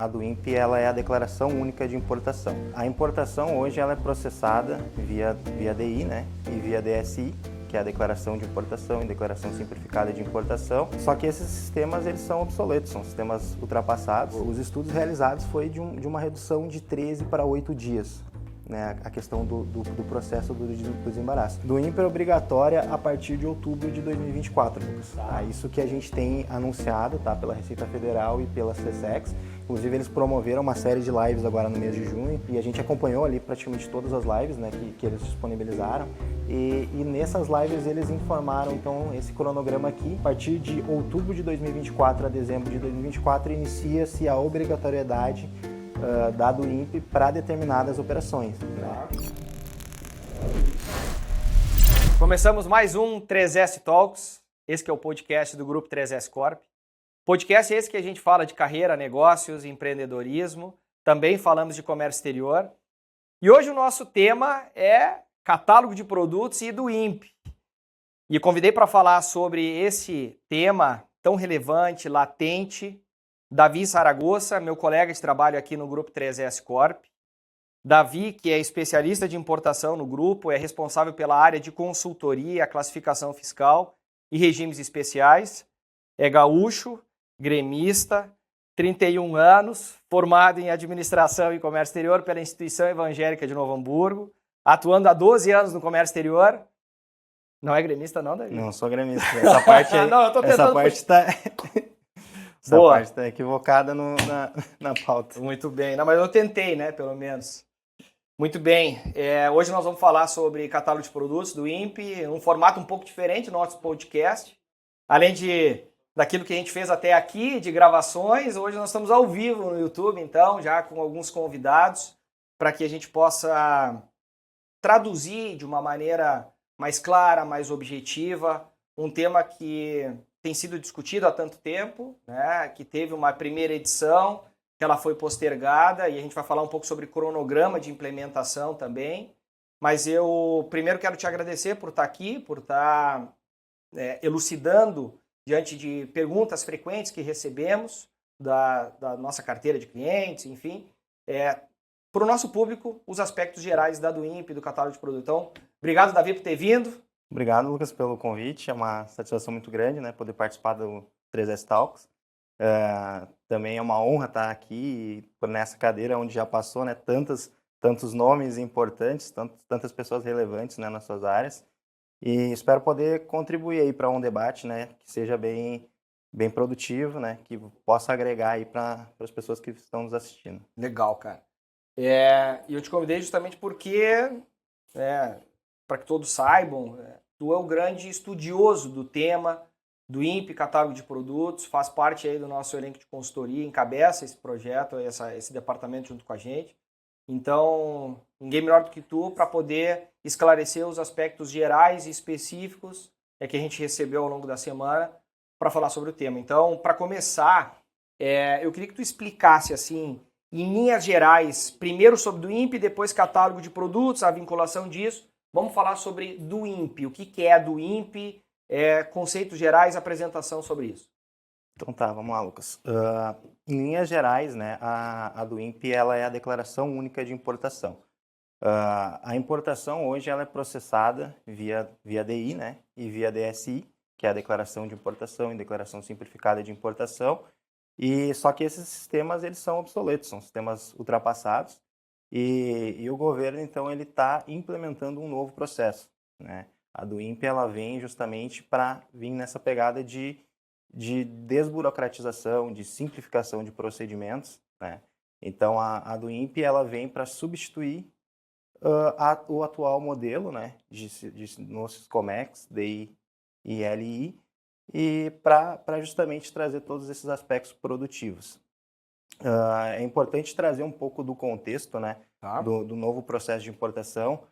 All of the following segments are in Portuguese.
A do INPE ela é a Declaração Única de Importação. A importação hoje ela é processada via DI, né, e via DSI, que é a Declaração de Importação e Declaração Simplificada de Importação. Só que esses sistemas eles são obsoletos, são sistemas ultrapassados. Os estudos realizados foi de uma redução de 13 para 8 dias. Né, a questão do processo do desembaraço. Do INPE é obrigatória a partir de outubro de 2024. Tá? Isso que a gente tem anunciado, tá, pela Receita Federal e pela SESEX. Inclusive eles promoveram uma série de lives agora no mês de junho e a gente acompanhou ali praticamente todas as lives, né, que eles disponibilizaram. E nessas lives eles informaram então esse cronograma aqui. A partir de outubro de 2024 a dezembro de 2024 inicia-se a obrigatoriedade do INPE para determinadas operações. Né? Começamos mais um 3S Talks, esse que é o podcast do Grupo 3S Corp. Podcast esse que a gente fala de carreira, negócios, empreendedorismo, também falamos de comércio exterior. E hoje o nosso tema é catálogo de produtos e do INPE. E convidei para falar sobre esse tema tão relevante, latente, Davi Saragossa, meu colega de trabalho aqui no Grupo 3S Corp. Davi, que é especialista de importação no grupo, é responsável pela área de consultoria, classificação fiscal e regimes especiais. É gaúcho, gremista, 31 anos, formado em administração e comércio exterior pela Instituição Evangélica de Novo Hamburgo, atuando há 12 anos no comércio exterior. Não é gremista não, Davi? Não sou gremista. Essa parte aí, não, eu tô tentando... Essa parte tá... Essa Boa. parte está equivocada na pauta. Muito bem. Não, mas eu tentei, né, pelo menos. Muito bem. Hoje nós vamos falar sobre catálogo de produtos do INPE, um formato um pouco diferente do nosso podcast. Além daquilo que a gente fez até aqui, de gravações, hoje nós estamos ao vivo no YouTube, então, já com alguns convidados, para que a gente possa traduzir de uma maneira mais clara, mais objetiva, um tema que tem sido discutido há tanto tempo, né, que teve uma primeira edição, que ela foi postergada, e a gente vai falar um pouco sobre cronograma de implementação também. Mas eu primeiro quero te agradecer por estar aqui, por estar elucidando diante de perguntas frequentes que recebemos da nossa carteira de clientes, enfim, para o nosso público, os aspectos gerais da do INPE, do catálogo de produto. Então, obrigado, Davi, por ter vindo. Obrigado, Lucas, pelo convite. É uma satisfação muito grande, né, poder participar do 3S Talks. Também é uma honra estar aqui nessa cadeira onde já passou, né, tantos nomes importantes, tantas pessoas relevantes, né, nas suas áreas. E espero poder contribuir aí para um debate, né, que seja bem produtivo, né, que possa agregar aí para as pessoas que estão nos assistindo. Legal, cara. E eu te convidei justamente porque, para que todos saibam, tu é o grande estudioso do tema do INPE, catálogo de produtos, faz parte aí do nosso elenco de consultoria, encabeça esse projeto, esse departamento junto com a gente. Então, ninguém melhor do que tu para poder esclarecer os aspectos gerais e específicos que a gente recebeu ao longo da semana para falar sobre o tema. Então, para começar, eu queria que tu explicasse, assim, em linhas gerais, primeiro sobre do INPE, depois catálogo de produtos, a vinculação disso. Vamos falar sobre do INPE, o que é do INPE, conceitos gerais, apresentação sobre isso. Então tá, vamos lá, Lucas. Em linhas gerais, né, a do INPE ela é a Declaração Única de Importação. A importação hoje ela é processada via DI, né, e via DSI, que é a Declaração de Importação e Declaração Simplificada de Importação. E só que esses sistemas eles são obsoletos, são sistemas ultrapassados. E o governo, então, ele está implementando um novo processo, né? A do INPE, ela vem justamente para vir nessa pegada de desburocratização, de simplificação de procedimentos, né? Então, a do INPE, ela vem para substituir o atual modelo, né, no Siscomex, DI e LI, e para justamente trazer todos esses aspectos produtivos. É importante trazer um pouco do contexto, né, do novo processo de importação.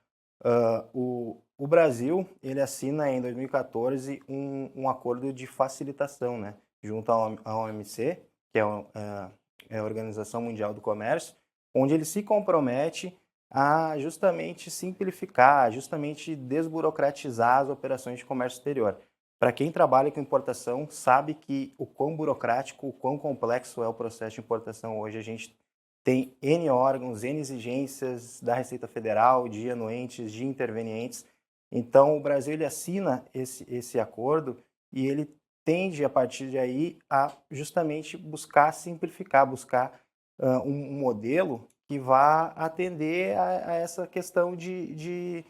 O Brasil ele assina em 2014 um acordo de facilitação, né, junto à OMC, que é a Organização Mundial do Comércio, onde ele se compromete a justamente simplificar, justamente desburocratizar as operações de comércio exterior. para quem trabalha com importação, sabe que o quão burocrático, o quão complexo é o processo de importação hoje. A gente tem N órgãos, N exigências da Receita Federal, de anuentes, de intervenientes. Então, o Brasil ele assina esse acordo e ele tende, a partir de aí, a justamente buscar simplificar, buscar um modelo que vá atender a essa questão de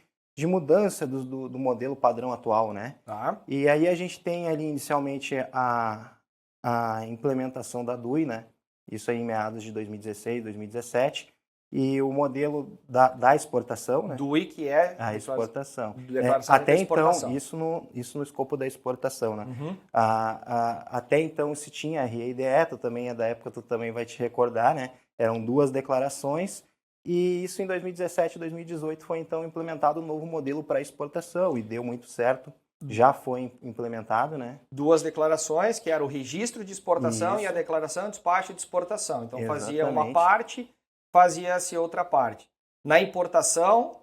mudança do modelo padrão atual, né? Tá. E aí a gente tem ali inicialmente a implementação da DUI, né? Isso aí em meados de 2016, 2017, e o modelo da exportação, né? DUI, que é A exportação. declaração de Até exportação. então, isso no escopo da exportação, né? Uhum. Até então se tinha a REIDE, tu também é da época, tu também vai te recordar, né? Eram 2 declarações, e isso em 2017 e 2018 foi então implementado um novo modelo para exportação, e deu muito certo, já foi implementado, né? 2 declarações, que era o registro de exportação Isso. e a declaração de despacho de exportação. Então fazia uma Exatamente. parte, fazia-se outra parte. Na importação,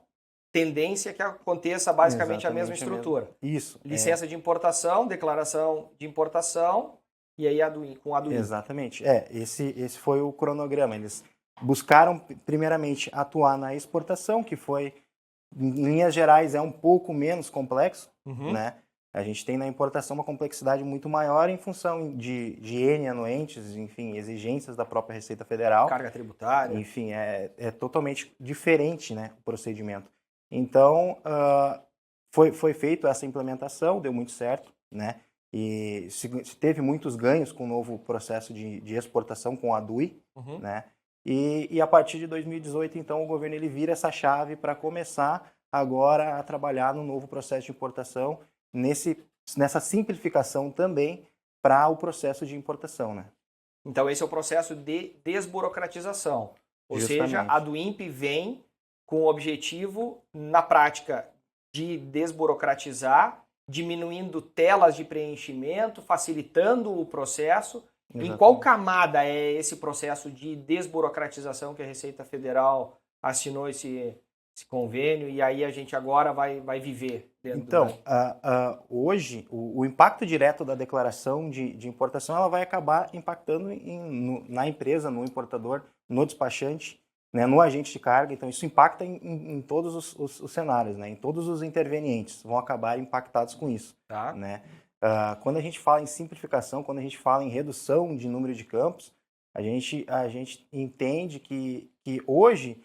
tendência que aconteça basicamente a mesma estrutura. Isso. Licença de importação, declaração de importação e aí com a DUI. Exatamente. Esse foi o cronograma. Eles buscaram, primeiramente, atuar na exportação, que foi, em linhas gerais, é um pouco menos complexo, né? A gente tem na importação uma complexidade muito maior em função de N anuentes, enfim, exigências da própria Receita Federal. Carga tributária. Enfim, é totalmente diferente, né, o procedimento. Então, foi feita essa implementação, deu muito certo, né? E se teve muitos ganhos com o novo processo de exportação com a DUI, né? E a partir de 2018, então, o governo ele vira essa chave para começar agora a trabalhar no novo processo de importação, nessa simplificação também para o processo de importação, né? Então, esse é o processo de desburocratização. Ou Justamente. seja, a DUIMP vem com o objetivo, na prática, de desburocratizar, diminuindo telas de preenchimento, facilitando o processo. Exatamente. Em qual camada é esse processo de desburocratização que a Receita Federal assinou esse convênio e aí a gente agora vai viver dentro Então, hoje, o impacto direto da declaração de importação ela vai acabar impactando na empresa, no importador, no despachante, né, no agente de carga. Então, isso impacta em todos os cenários, né, em todos os intervenientes vão acabar impactados com isso. Tá. Né? Quando a gente fala em simplificação, quando a gente fala em redução de número de campos, a gente entende que hoje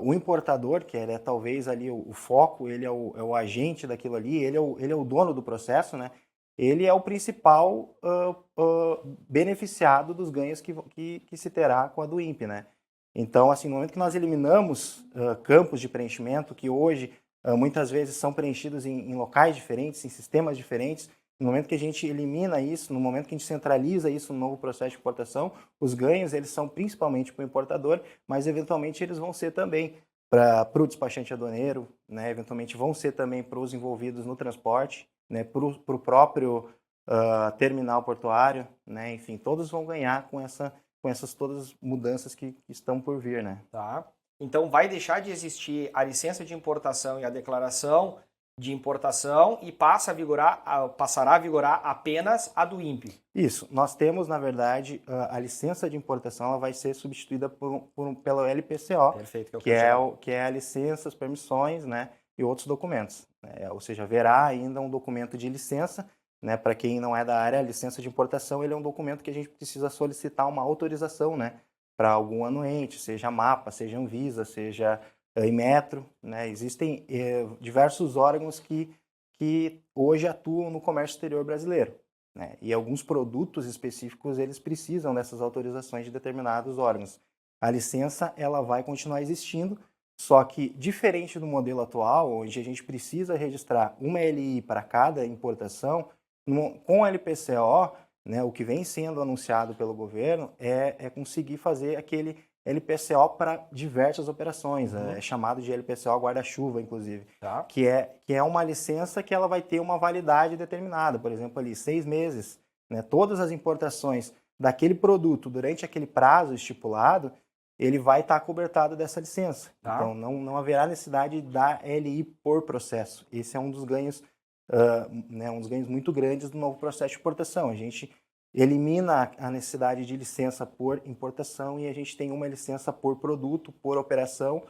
o importador, que é talvez ali o foco, ele é o agente daquilo ali, ele é o dono do processo, né? Ele é o principal beneficiado dos ganhos que se terá com a DUIMP, né? Então, assim, no momento que nós eliminamos campos de preenchimento, que hoje muitas vezes são preenchidos em locais diferentes, em sistemas diferentes, no momento que a gente elimina isso, no momento que a gente centraliza isso no novo processo de importação, os ganhos eles são principalmente para o importador, mas eventualmente eles vão ser também para o despachante aduaneiro, né? Eventualmente vão ser também para os envolvidos no transporte, né? Para o próprio terminal portuário, né? Enfim, todos vão ganhar com essas todas as mudanças que estão por vir, né? Tá. Então vai deixar de existir a licença de importação e a declaração de importação e passará a vigorar apenas a DUIMP. Isso. Nós temos, na verdade, a licença de importação ela vai ser substituída pelo LPCO, Perfeito, que é a licença, as permissões, né, e outros documentos. Ou seja, haverá ainda um documento de licença, né, para quem não é da área, a licença de importação ele é um documento que a gente precisa solicitar uma autorização, né, para algum anuente, seja MAPA, seja Anvisa, seja Inmetro, né? Existem diversos órgãos que hoje atuam no comércio exterior brasileiro, né? E alguns produtos específicos eles precisam dessas autorizações de determinados órgãos. A licença ela vai continuar existindo, só que diferente do modelo atual, onde a gente precisa registrar uma LI para cada importação, com a LPCO, né, o que vem sendo anunciado pelo governo é conseguir fazer aquele LPCO para diversas operações, é chamado de LPCO guarda-chuva, inclusive, tá. que é uma licença que ela vai ter uma validade determinada, por exemplo, ali 6 meses, né? Todas as importações daquele produto durante aquele prazo estipulado, ele vai estar cobertado dessa licença. Tá. Então, não haverá necessidade da LI por processo. Esse é um dos ganhos né, um dos ganhos muito grandes do novo processo de importação. A gente elimina a necessidade de licença por importação e a gente tem uma licença por produto, por operação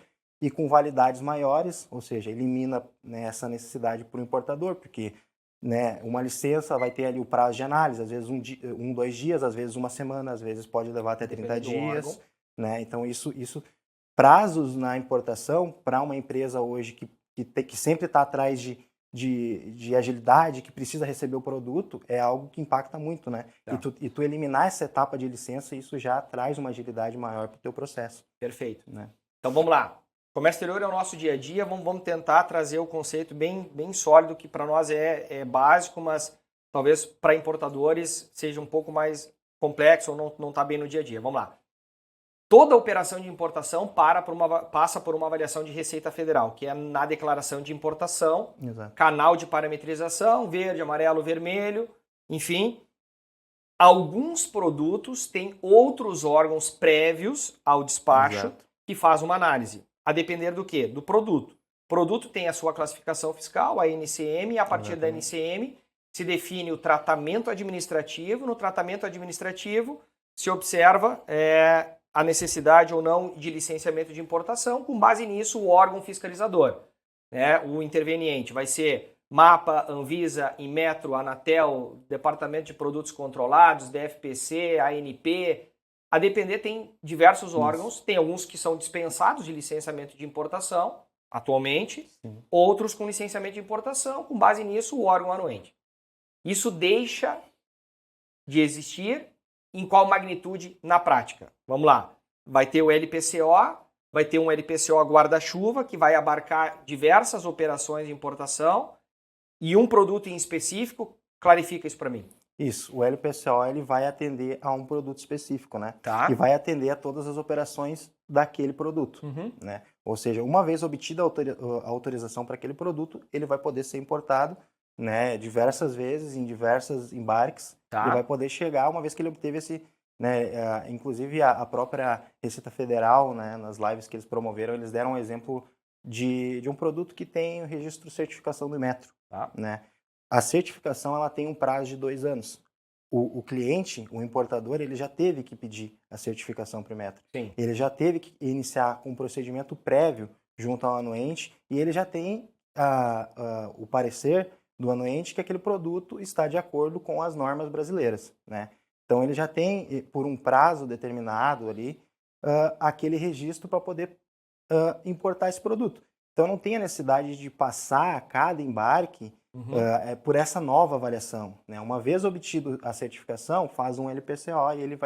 e com validades maiores, ou seja, elimina, né, essa necessidade para o importador, porque, né, uma licença vai ter ali o prazo de análise, às vezes 2 dias, às vezes uma semana, às vezes pode levar até 30 dias. Né? Então, isso prazos na importação para uma empresa hoje que sempre está atrás de agilidade, que precisa receber o produto, é algo que impacta muito, né? Tá. E tu eliminar essa etapa de licença, isso já traz uma agilidade maior para o teu processo. Perfeito. Né? Então vamos lá. Comércio exterior é o nosso dia a dia, vamos tentar trazer o conceito bem sólido, que para nós é básico, mas talvez para importadores seja um pouco mais complexo ou não está bem no dia a dia. Vamos lá. Toda operação de importação passa por uma avaliação de Receita Federal, que é na declaração de importação, Exato. Canal de parametrização, verde, amarelo, vermelho, enfim. Alguns produtos têm outros órgãos prévios ao despacho. Exato. Que faz uma análise. A depender do quê? Do produto. O produto tem a sua classificação fiscal, a NCM, e a partir da NCM se define o tratamento administrativo. No tratamento administrativo se observa a necessidade ou não de licenciamento de importação. Com base nisso, o órgão fiscalizador, né, o interveniente, vai ser MAPA, Anvisa, Inmetro, Anatel, Departamento de Produtos Controlados, DFPC, ANP. A depender, tem diversos órgãos, tem alguns que são dispensados de licenciamento de importação, atualmente, outros com licenciamento de importação, com base nisso, o órgão anuente. Isso deixa de existir em qual magnitude na prática? Vamos lá, vai ter o LPCO, vai ter um LPCO guarda-chuva, que vai abarcar diversas operações de importação, e um produto em específico, clarifica isso para mim. Isso, o LPCO ele vai atender a um produto específico, né? Tá. E vai atender a todas as operações daquele produto, né? Ou seja, uma vez obtida a autorização para aquele produto, ele vai poder ser importado, né, diversas vezes, em diversos embarques, Tá. e vai poder chegar uma vez que ele obteve esse, né, inclusive a própria Receita Federal, né, nas lives que eles promoveram, eles deram um exemplo de um produto que tem o registro de certificação do Inmetro, Tá. né? A certificação ela tem um prazo de 2 anos. O cliente, o importador, ele já teve que pedir a certificação para o Inmetro. Sim. Ele já teve que iniciar com um procedimento prévio junto ao anuente e ele já tem o parecer do anuente que aquele produto está de acordo com as normas brasileiras, né? Então ele já tem, por um prazo determinado ali, aquele registro para poder importar esse produto. Então não tem a necessidade de passar a cada embarque por essa nova avaliação, né? Uma vez obtido a certificação, faz um LPCO e ele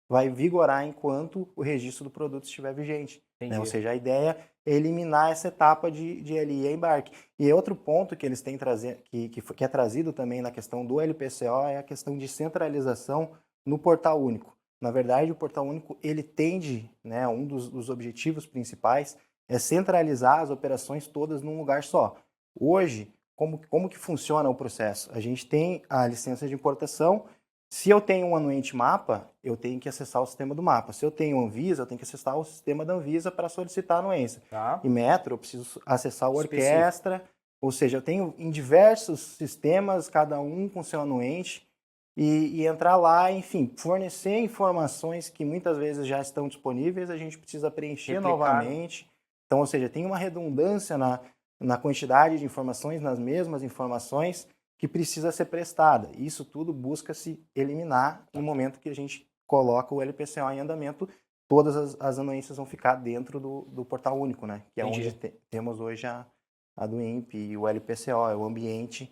vai vigorar enquanto o registro do produto estiver vigente. Né? Ou seja, a ideia é eliminar essa etapa de LI e embarque. E outro ponto que eles têm que é trazido também na questão do LPCO é a questão de centralização no Portal Único. Na verdade, o Portal Único ele tende, né, um dos objetivos principais é centralizar as operações todas num lugar só. Hoje, como que funciona o processo? A gente tem a licença de importação. Se eu tenho um anuente MAPA, eu tenho que acessar o sistema do MAPA. Se eu tenho Anvisa, eu tenho que acessar o sistema da Anvisa para solicitar a anuência. Tá. Em Metro, eu preciso acessar o Orquestra. Ou seja, eu tenho em diversos sistemas, cada um com seu anuente, e entrar lá, enfim, fornecer informações que muitas vezes já estão disponíveis, a gente precisa preencher novamente. Então, ou seja, tem uma redundância na quantidade de informações, nas mesmas informações que precisa ser prestada. Isso tudo busca-se eliminar no momento que a gente coloca o LPCO em andamento. Todas as anuências vão ficar dentro do Portal Único, né? Que é onde temos hoje a do INPE e o LPCO, é o ambiente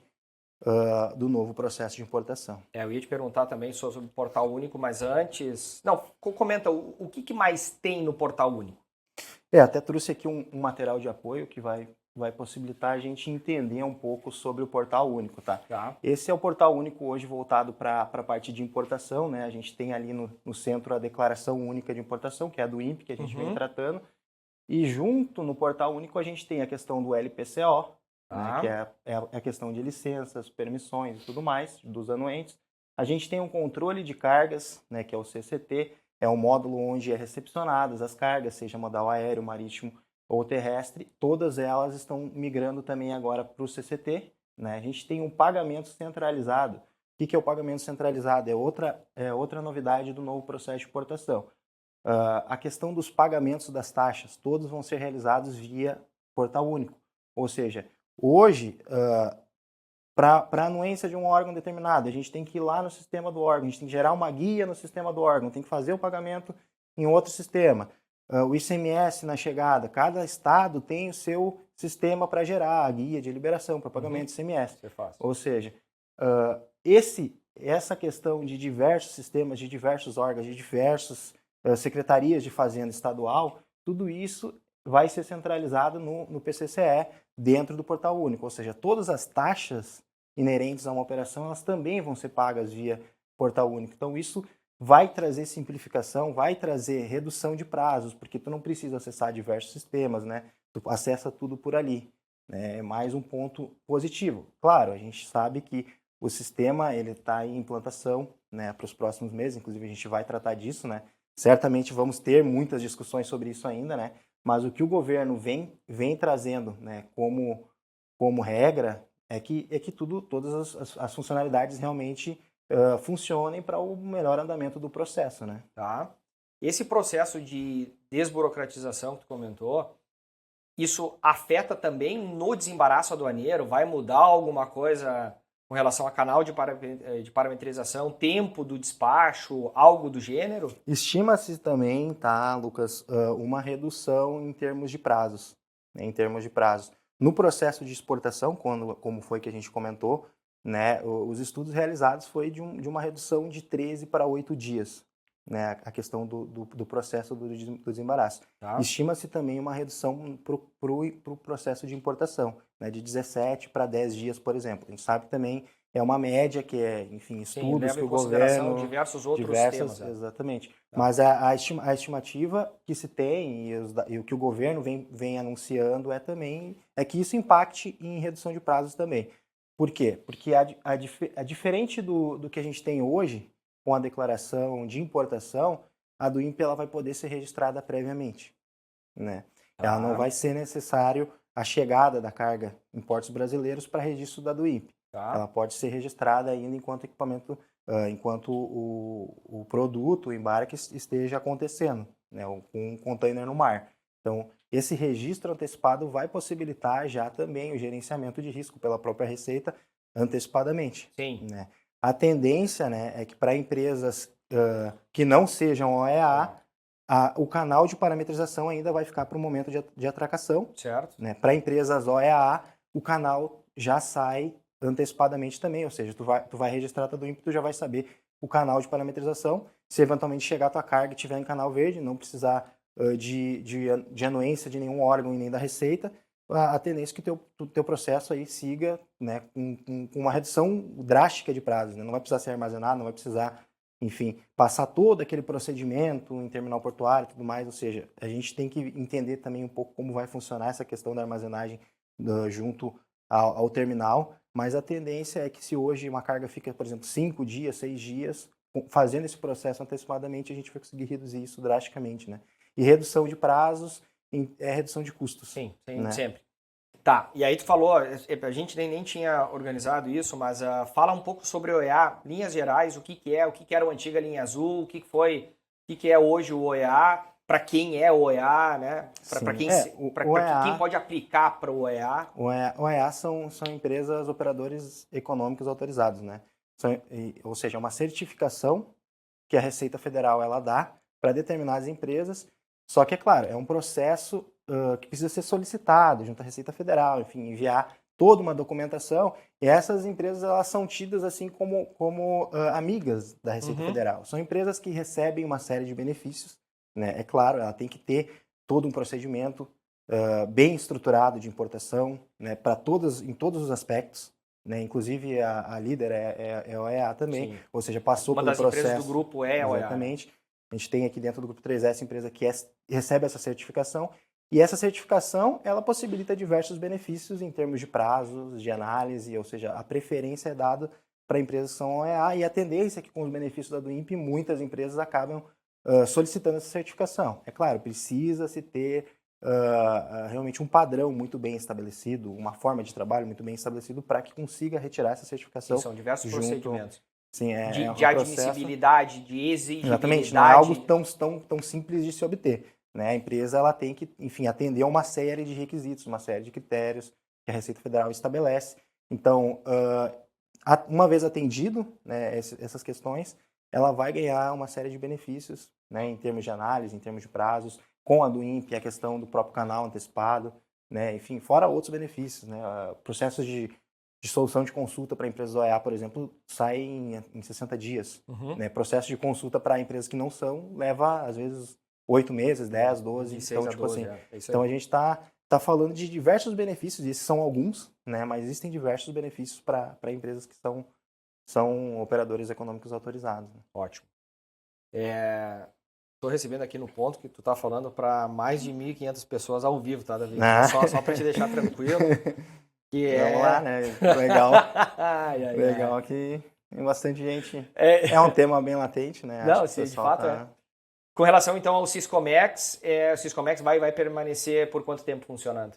do novo processo de importação. Eu ia te perguntar também sobre o Portal Único, mas antes... Não, comenta, o que mais tem no Portal Único? Até trouxe aqui um material de apoio que vai possibilitar a gente entender um pouco sobre o Portal Único, tá? Esse é o Portal Único hoje voltado para a parte de importação, né? A gente tem ali no centro a Declaração Única de Importação, que é a do INPE, que a gente vem tratando. E junto no Portal Único a gente tem a questão do LPCO, né? Que é a questão de licenças, permissões e tudo mais, dos anuentes. A gente tem um controle de cargas, né? Que é o CCT, é um módulo onde é recepcionadas as cargas, seja modal aéreo, marítimo ou terrestre. Todas elas estão migrando também agora para o CCT né? A gente tem um pagamento centralizado. O que é o pagamento centralizado? É outra novidade do novo processo de importação. A questão dos pagamentos das taxas, todos vão ser realizados via portal único. Ou seja, hoje, para a anuência de um órgão determinado, a gente tem que ir lá no sistema do órgão, a gente tem que gerar uma guia no sistema do órgão, tem que fazer o pagamento em outro sistema. O ICMS na chegada, cada estado tem o seu sistema para gerar a guia de liberação para pagamento de ICMS. Isso é fácil. Ou seja, essa questão de diversos sistemas, de diversos órgãos, de diversas secretarias de fazenda estadual, tudo isso vai ser centralizado no PCCE dentro do portal único. Ou seja, todas as taxas inerentes a uma operação, elas também vão ser pagas via portal único. Então, isso vai trazer simplificação, vai trazer redução de prazos, porque tu não precisa acessar diversos sistemas, né? Tu acessa tudo por ali. Né? É mais um ponto positivo. Claro, a gente sabe que o sistema ele está em implantação, né, para os próximos meses, inclusive a gente vai tratar disso, né? Certamente vamos ter muitas discussões sobre isso ainda, né? Mas o que o governo vem trazendo, né, como regra é que todas as funcionalidades realmente funcionem para o melhor andamento do processo, né? Tá. Esse processo de desburocratização que tu comentou, isso afeta também no desembaraço aduaneiro? Vai mudar alguma coisa com relação a canal de parametrização, tempo do despacho, algo do gênero? Estima-se também, tá, Lucas, uma redução em termos de prazos, né, em termos de prazos. No processo de exportação, como foi que a gente comentou, né, os estudos realizados foi de uma redução de 13 para 8 dias, né, a questão do processo do desembaraço. Tá. Estima-se também uma redução para o processo de importação, né, de 17 para 10 dias, por exemplo. A gente sabe também, é uma média que é, enfim, estudos que o governo... diversos outros temas. Exatamente. Tá. Mas a estimativa que se tem e o que o governo vem anunciando é que isso impacte em redução de prazos também. Por quê? Porque diferente do que a gente tem hoje, com a declaração de importação, a do INPE ela vai poder ser registrada previamente, né? Ela não vai ser necessário a chegada da carga em portos brasileiros para registro da do INPE. Tá. Ela pode ser registrada ainda enquanto equipamento, enquanto o produto, o embarque esteja acontecendo, né, com um container no mar. Então, esse registro antecipado vai possibilitar já também o gerenciamento de risco pela própria Receita antecipadamente. Sim. Né? A tendência, né, é que para empresas que não sejam OEA, o canal de parametrização ainda vai ficar para o momento de atracação. Certo. Né? Para empresas OEA, o canal já sai antecipadamente também, ou seja, tu vai registrar a do INPE, tu já vai saber o canal de parametrização. Se eventualmente chegar a tua carga e estiver em canal verde, não precisar de anuência de nenhum órgão e nem da Receita, a tendência é que o teu processo aí siga, né, com uma redução drástica de prazos. Né? Não vai precisar ser armazenado, não vai precisar, enfim, passar todo aquele procedimento em terminal portuário e tudo mais. Ou seja, a gente tem que entender também um pouco como vai funcionar essa questão da armazenagem junto ao terminal, mas a tendência é que se hoje uma carga fica, por exemplo, 5 dias, 6 dias, fazendo esse processo antecipadamente, a gente vai conseguir reduzir isso drasticamente, né? E redução de prazos é redução de custos. Sim, né? Sempre. Tá, e aí tu falou, a gente nem tinha organizado isso, mas fala um pouco sobre o OEA, linhas gerais, o que era a antiga linha azul, o que é hoje o OEA, para quem é o OEA, né? Para quem pode aplicar para o OEA. OEA são empresas, operadores econômicos autorizados, né? Ou seja, é uma certificação que a Receita Federal ela dá para determinadas empresas, só que, é claro, é um processo que precisa ser solicitado junto à Receita Federal, enfim, enviar toda uma documentação, e essas empresas elas são tidas assim como amigas da Receita Federal. São empresas que recebem uma série de benefícios, né? É claro, ela tem que ter todo um procedimento bem estruturado de importação, né, em todos os aspectos, né? Inclusive a líder é OEA também, Sim. ou seja, passou pelo processo. Uma das empresas do grupo é OEA. Exatamente. A gente tem aqui dentro do Grupo 3S empresa que recebe essa certificação, e essa certificação ela possibilita diversos benefícios em termos de prazos, de análise, ou seja, a preferência é dada para empresas que são OEA, e a tendência é que com os benefícios da do INPE, muitas empresas acabam solicitando essa certificação. É claro, precisa-se ter realmente um padrão muito bem estabelecido, uma forma de trabalho muito bem estabelecido para que consiga retirar essa certificação. São diversos procedimentos. Sim, De um admissibilidade, de exigibilidade. Exatamente, não é algo tão simples de se obter. Né? A empresa ela tem que, enfim, atender a uma série de requisitos, uma série de critérios que a Receita Federal estabelece. Então, uma vez atendido, né, essas questões, ela vai ganhar uma série de benefícios, né, em termos de análise, em termos de prazos, com a do INPE, a questão do próprio canal antecipado, né, enfim, fora outros benefícios. Né, processos de solução de consulta para empresas OEA, por exemplo, sai em 60 dias. Né, processo de consulta para empresas que não são leva, às vezes, 8 meses, 10, 12. Então, tipo 12, assim, então a gente está falando de diversos benefícios, e esses são alguns, né, mas existem diversos benefícios para empresas que são operadores econômicos autorizados. Né? Ótimo. Estou recebendo aqui no ponto que tu está falando para mais de 1.500 pessoas ao vivo, tá, Davi? Só para te deixar tranquilo. Vamos lá, né? Legal. Legal que tem bastante gente. É um tema bem latente, né? Não, sim, de fato é. Com relação, então, ao Siscomex, o Siscomex vai permanecer por quanto tempo funcionando?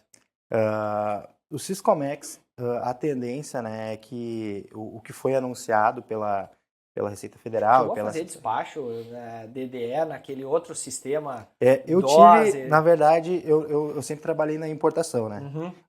O Siscomex, a tendência, né, é que o que foi anunciado pela Receita Federal... Chegou a fazer despacho, né, DDE, naquele outro sistema? Na verdade, eu sempre trabalhei na importação, né?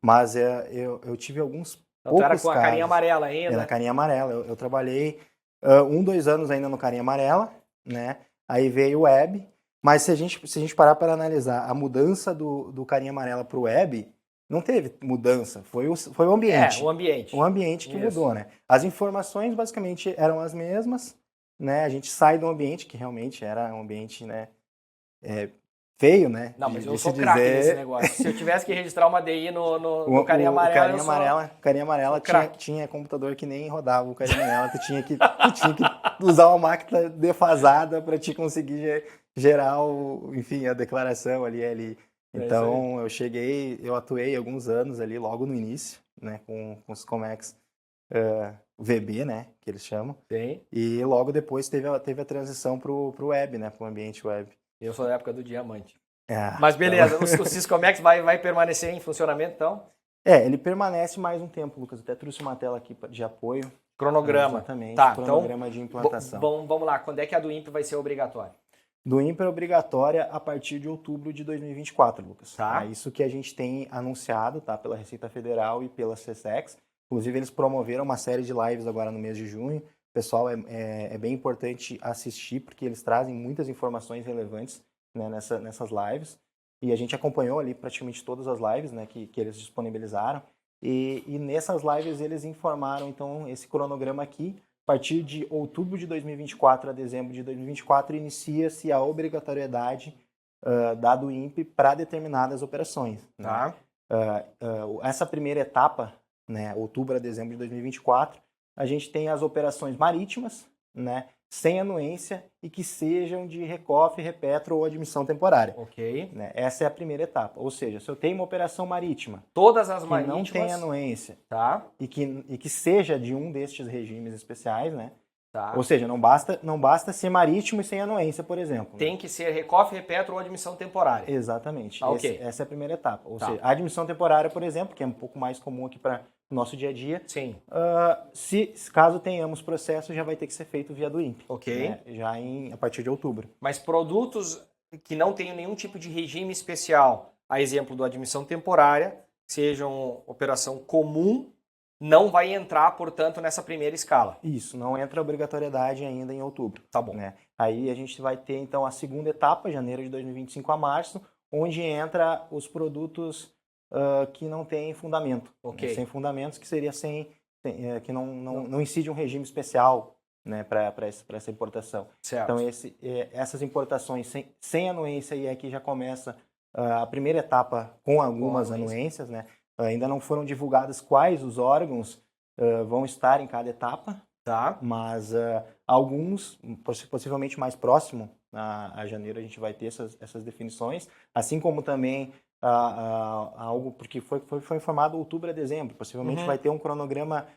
Mas eu tive alguns poucos era com a carinha amarela ainda? Na carinha amarela. Eu trabalhei 2 anos ainda no carinha amarela, né? Aí veio o web, mas se a gente parar para analisar a mudança do carinha amarela para o web, não teve mudança, foi o ambiente. O ambiente. O ambiente que mudou, né? As informações basicamente eram as mesmas, né? A gente sai do ambiente, que realmente era um ambiente, né, feio, né? Não, mas eu sou craque nesse negócio. Se eu tivesse que registrar uma DI no carinha amarela, carinha amarela tinha computador que nem rodava o carinha amarela, tu tinha que usar uma máquina defasada para te conseguir gerar enfim, a declaração ali. Então, eu atuei alguns anos ali, logo no início, né, com os Comex VB, né, que eles chamam. Sim. E logo depois teve a transição pro web, né, pro ambiente web. Eu sou da época do diamante. Mas beleza, então... o Siscomex vai permanecer em funcionamento, então? Ele permanece mais um tempo, Lucas. Até trouxe uma tela aqui de apoio. Cronograma. Exatamente, tá, cronograma de implantação. Vamos lá, quando é que a do INPE vai ser obrigatória? Do INPE é obrigatória a partir de outubro de 2024, Lucas. Tá. É isso que a gente tem anunciado, tá, pela Receita Federal e pela CSEX. Inclusive, eles promoveram uma série de lives agora no mês de junho. Pessoal, é bem importante assistir, porque eles trazem muitas informações relevantes, né, nessas lives. E a gente acompanhou ali praticamente todas as lives, né, que eles disponibilizaram. E nessas lives eles informaram, então, esse cronograma aqui. A partir de outubro de 2024 a dezembro de 2024, inicia-se a obrigatoriedade da do INPE para determinadas operações. Né? Tá. Essa primeira etapa, né, outubro a dezembro de 2024, a gente tem as operações marítimas, né, sem anuência e que sejam de RECOF, REPETRO ou admissão temporária. Ok. Né? Essa é a primeira etapa. Ou seja, se eu tenho uma operação marítima todas as que marítimas não tem anuência, tá, e que seja de um destes regimes especiais, né? Tá. Ou seja, não basta ser marítimo e sem anuência, por exemplo. Tem que ser RECOF, REPETRO ou admissão temporária. Exatamente. Ok. Essa é a primeira etapa. Ou seja, a admissão temporária, por exemplo, que é um pouco mais comum aqui para o nosso dia a dia. Sim. Caso tenhamos processo, já vai ter que ser feito via do INPE. Ok. Né? Já a partir de outubro. Mas produtos que não tenham nenhum tipo de regime especial, a exemplo da admissão temporária, sejam operação comum, não vai entrar, portanto, nessa primeira escala. Isso, não entra obrigatoriedade ainda em outubro. Tá bom. Né? Aí a gente vai ter, então, a segunda etapa, janeiro de 2025 a março, onde entra os produtos que não têm fundamento. Ok. Né? Sem fundamentos, que seria que não incide um regime especial, né, para essa importação. Certo. Então, essas importações sem anuência, e aqui já começa a primeira etapa com algumas anuências, né? Ainda não foram divulgadas quais os órgãos vão estar em cada etapa, tá? Mas alguns, possivelmente mais próximo a janeiro, a gente vai ter essas definições, assim como também algo, porque foi informado outubro a dezembro, possivelmente vai ter um cronograma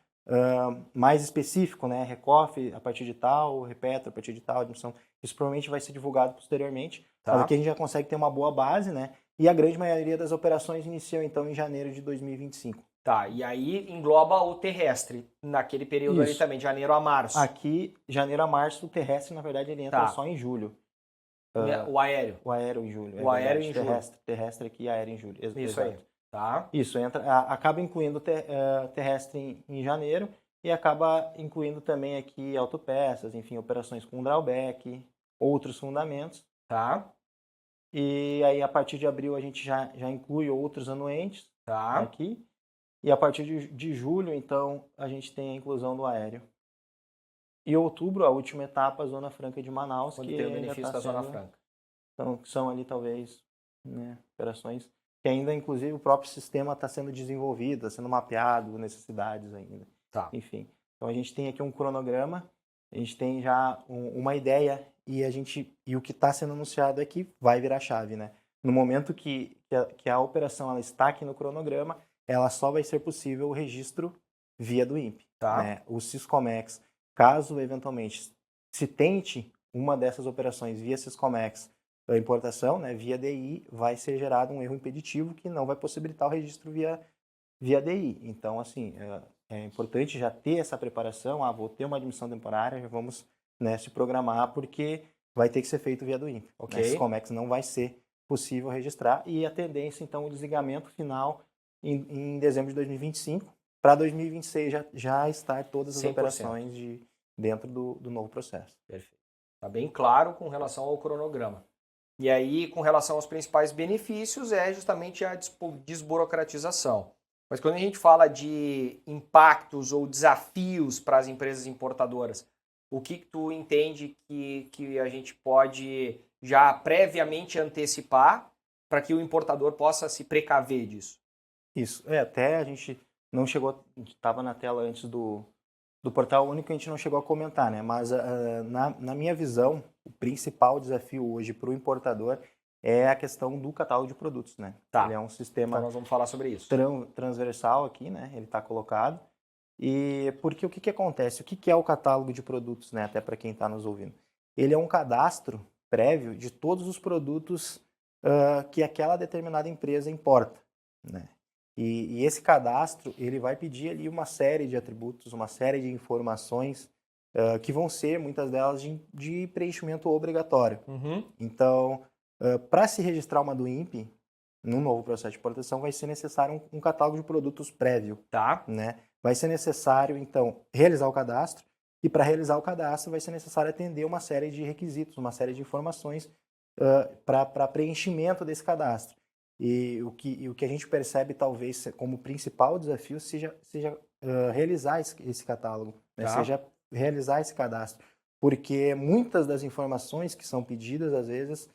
mais específico, né? RECOF a partir de tal, REPETRO a partir de tal, admissão. Isso provavelmente vai ser divulgado posteriormente, mas aqui a gente já consegue ter uma boa base, né? e a grande maioria das operações iniciam então em janeiro de 2025. Tá, e aí engloba o terrestre, naquele período ali Isso. também, de janeiro a março. Aqui, janeiro a março, o terrestre, na verdade, ele entra Tá. só em julho. O aéreo. O aéreo em julho. O aéreo em julho. Terrestre aqui e aéreo em julho. Isso Exato. aí. Tá. Isso, acaba incluindo terrestre em janeiro e acaba incluindo também aqui autopeças, enfim, operações com drawback, outros fundamentos. Tá. E aí, a partir de abril, a gente já inclui outros anuentes Tá. aqui. E a partir de julho, então, a gente tem a inclusão do aéreo. E outubro, a última etapa, a Zona Franca de Manaus, Onde que tem o ainda benefício tá da Zona sendo- Franca. Então, são ali, talvez, né, operações que ainda, inclusive, o próprio sistema está sendo desenvolvido, está sendo mapeado, necessidades ainda. Tá. Enfim, então a gente tem aqui um cronograma, a gente tem já uma ideia e o que está sendo anunciado é que vai virar chave, né? No momento que a operação ela está aqui no cronograma, ela só vai ser possível o registro via do INPE. Tá. Né? O Siscomex, caso eventualmente se tente uma dessas operações via Siscomex, a importação, né, via DI, vai ser gerado um erro impeditivo que não vai possibilitar o registro via DI. Então, assim, é importante já ter essa preparação. Vou ter uma admissão temporária, já vamos, né, se programar, porque vai ter que ser feito via do INPE. Ok. Né? Siscomex não vai ser possível registrar e a tendência, então, o desligamento final em dezembro de 2025, para 2026 já estar todas as 100%. operações dentro do novo processo. Perfeito. Está bem claro com relação ao cronograma. E aí, com relação aos principais benefícios, é justamente a desburocratização. Mas quando a gente fala de impactos ou desafios para as empresas importadoras, o que tu entende que a gente pode já previamente antecipar para que o importador possa se precaver disso? Isso. Até a gente não chegou, estava na tela antes do portal único, a gente não chegou a comentar, né? Mas na minha visão, o principal desafio hoje para o importador é a questão do catálogo de produtos, né? Tá. Ele é um sistema Então nós vamos falar sobre isso. transversal aqui, né? Ele está colocado. E porque o que acontece? O que é o catálogo de produtos, né? Até para quem está nos ouvindo. Ele é um cadastro prévio de todos os produtos que aquela determinada empresa importa, né? E esse cadastro, ele vai pedir ali uma série de atributos, uma série de informações que vão ser, muitas delas, de preenchimento obrigatório. Uhum. Então, para se registrar uma do INPE, no novo processo de importação, vai ser necessário um catálogo de produtos prévio. Tá. Né? Vai ser necessário, então, realizar o cadastro, e para realizar o cadastro vai ser necessário atender uma série de requisitos, uma série de informações para preenchimento desse cadastro. E o que a gente percebe, talvez, como principal desafio seja realizar esse catálogo, né? Tá. Seja realizar esse cadastro. Porque muitas das informações que são pedidas, às vezes,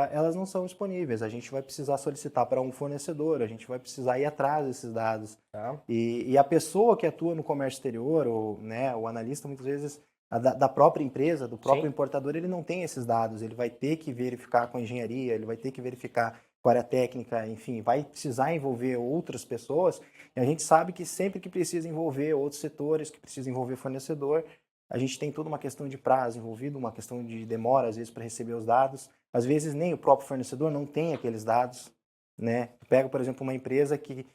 elas não são disponíveis. A gente vai precisar solicitar para um fornecedor, a gente vai precisar ir atrás desses dados. Tá. E a pessoa que atua no comércio exterior, ou, né, o analista, muitas vezes, da própria empresa, do próprio Sim. importador, ele não tem esses dados. Ele vai ter que verificar com a engenharia, ele vai ter que verificar com a área técnica, enfim, vai precisar envolver outras pessoas. E a gente sabe que sempre que precisa envolver outros setores, que precisa envolver fornecedor, a gente tem toda uma questão de prazo envolvido, uma questão de demora, às vezes, para receber os dados. Às vezes, nem o próprio fornecedor não tem aqueles dados, né? Pega, por exemplo, uma empresa que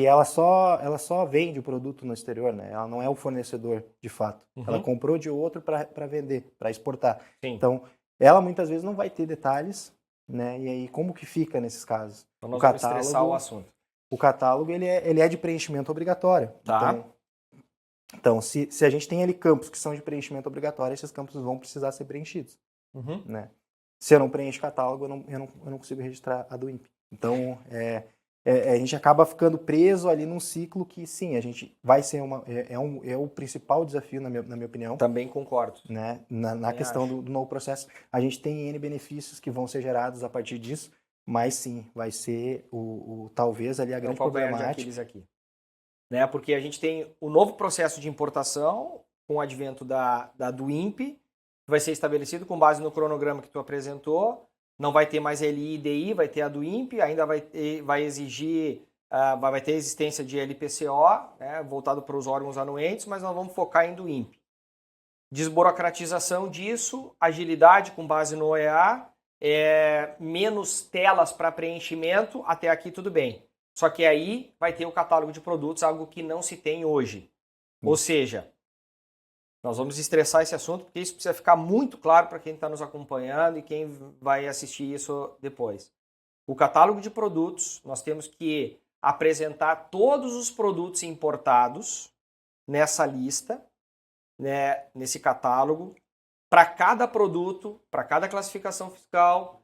ela só vende o produto no exterior, né? Ela não é o fornecedor, de fato. Uhum. Ela comprou de outro para vender, para exportar. Sim. Então, ela muitas vezes não vai ter detalhes, né? E aí, como que fica nesses casos? Então nós vamos estressar o assunto. O catálogo, ele é de preenchimento obrigatório. Tá. Então, se a gente tem ali campos que são de preenchimento obrigatório, esses campos vão precisar ser preenchidos. Uhum. Né? Se eu não preencho catálogo, eu não consigo registrar a do INPE. Então, a gente acaba ficando preso ali num ciclo que, sim, a gente vai ser é o principal desafio, na minha opinião. Também concordo. Né? Na questão do novo processo, a gente tem N benefícios que vão ser gerados a partir disso, mas sim, vai ser talvez ali a grande problemática. Aqui. Né? Porque a gente tem o novo processo de importação com o advento do INPE, que vai ser estabelecido com base no cronograma que tu apresentou. Não vai ter mais LI e DI, vai ter a do INPE, ainda vai exigir, vai ter existência de LPCO, né, voltado para os órgãos anuentes, mas nós vamos focar em do INPE. Desburocratização disso, agilidade com base no OEA menos telas para preenchimento, até aqui tudo bem. Só que aí vai ter o catálogo de produtos, algo que não se tem hoje. Ou seja, nós vamos estressar esse assunto, porque isso precisa ficar muito claro para quem está nos acompanhando e quem vai assistir isso depois. O catálogo de produtos, nós temos que apresentar todos os produtos importados nessa lista, né, nesse catálogo. Para cada produto, para cada classificação fiscal,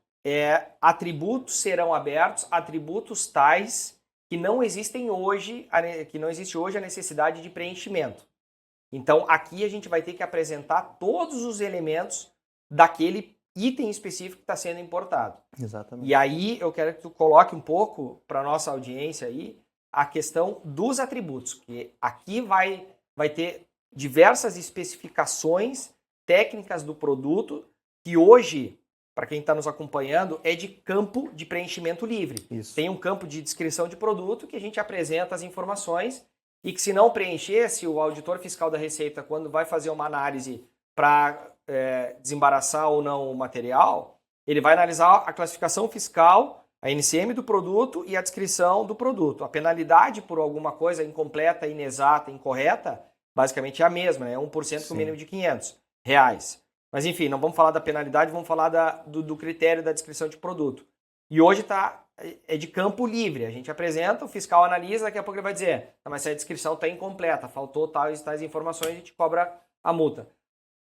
atributos serão abertos, atributos tais que não existem hoje, que não existe hoje a necessidade de preenchimento. Então, aqui a gente vai ter que apresentar todos os elementos daquele item específico que está sendo importado. Exatamente. E aí eu quero que tu coloque um pouco para a nossa audiência aí a questão dos atributos, que aqui vai ter diversas especificações técnicas do produto que hoje, para quem está nos acompanhando, é de campo de preenchimento livre. Isso. Tem um campo de descrição de produto que a gente apresenta as informações e que se não preenchesse, o auditor fiscal da Receita, quando vai fazer uma análise para desembaraçar ou não o material, ele vai analisar a classificação fiscal, a NCM do produto e a descrição do produto. A penalidade por alguma coisa incompleta, inexata, incorreta, basicamente é a mesma, é 1% com mínimo de R$500. Mas enfim, não vamos falar da penalidade, vamos falar do critério da descrição de produto. E hoje é de campo livre, a gente apresenta, o fiscal analisa, daqui a pouco ele vai dizer, mas se a descrição está incompleta, faltou tais informações, a gente cobra a multa.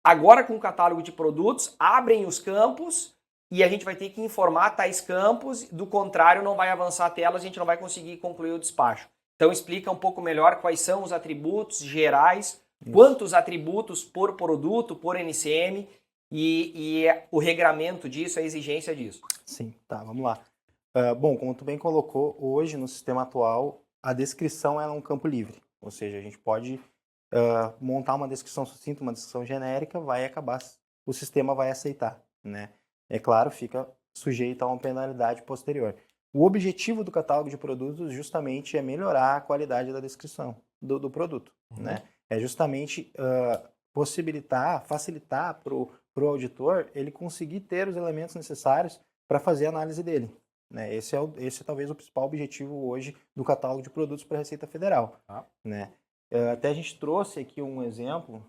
Agora com o catálogo de produtos, abrem os campos e a gente vai ter que informar tais campos, do contrário não vai avançar a tela, a gente não vai conseguir concluir o despacho. Então explica um pouco melhor quais são os atributos gerais, quantos atributos por produto, por NCM e o regramento disso, a exigência disso. Sim, tá, vamos lá. Bom, como tu bem colocou, hoje no sistema atual, a descrição é um campo livre. Ou seja, a gente pode montar uma descrição sucinta, uma descrição genérica, o sistema vai aceitar, né? É claro, fica sujeito a uma penalidade posterior. O objetivo do catálogo de produtos justamente é melhorar a qualidade da descrição do produto, né? É justamente facilitar para o auditor ele conseguir ter os elementos necessários para fazer a análise dele, né? Esse é talvez o principal objetivo hoje do catálogo de produtos para a Receita Federal, né? Até a gente trouxe aqui um exemplo,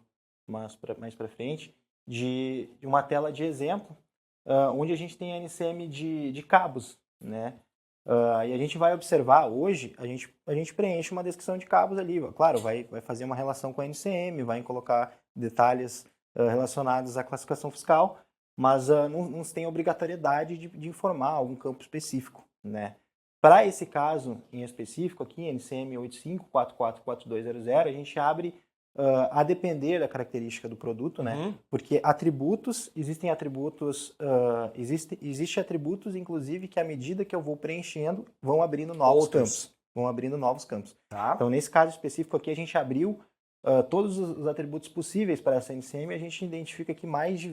mais para frente, de uma tela de exemplo, onde a gente tem a NCM de cabos, né? E a gente vai observar hoje, a gente preenche uma descrição de cabos ali, claro, vai fazer uma relação com a NCM, vai colocar detalhes relacionados à classificação fiscal, mas não tem obrigatoriedade de informar algum campo específico, né? Para esse caso em específico aqui, NCM 85444200, a gente abre a depender da característica do produto, né? Porque existem atributos, existe atributos, inclusive, que à medida que eu vou preenchendo, vão abrindo novos campos. Tá. Então, nesse caso específico aqui, a gente abriu todos os atributos possíveis para essa NCM, a gente identifica aqui mais de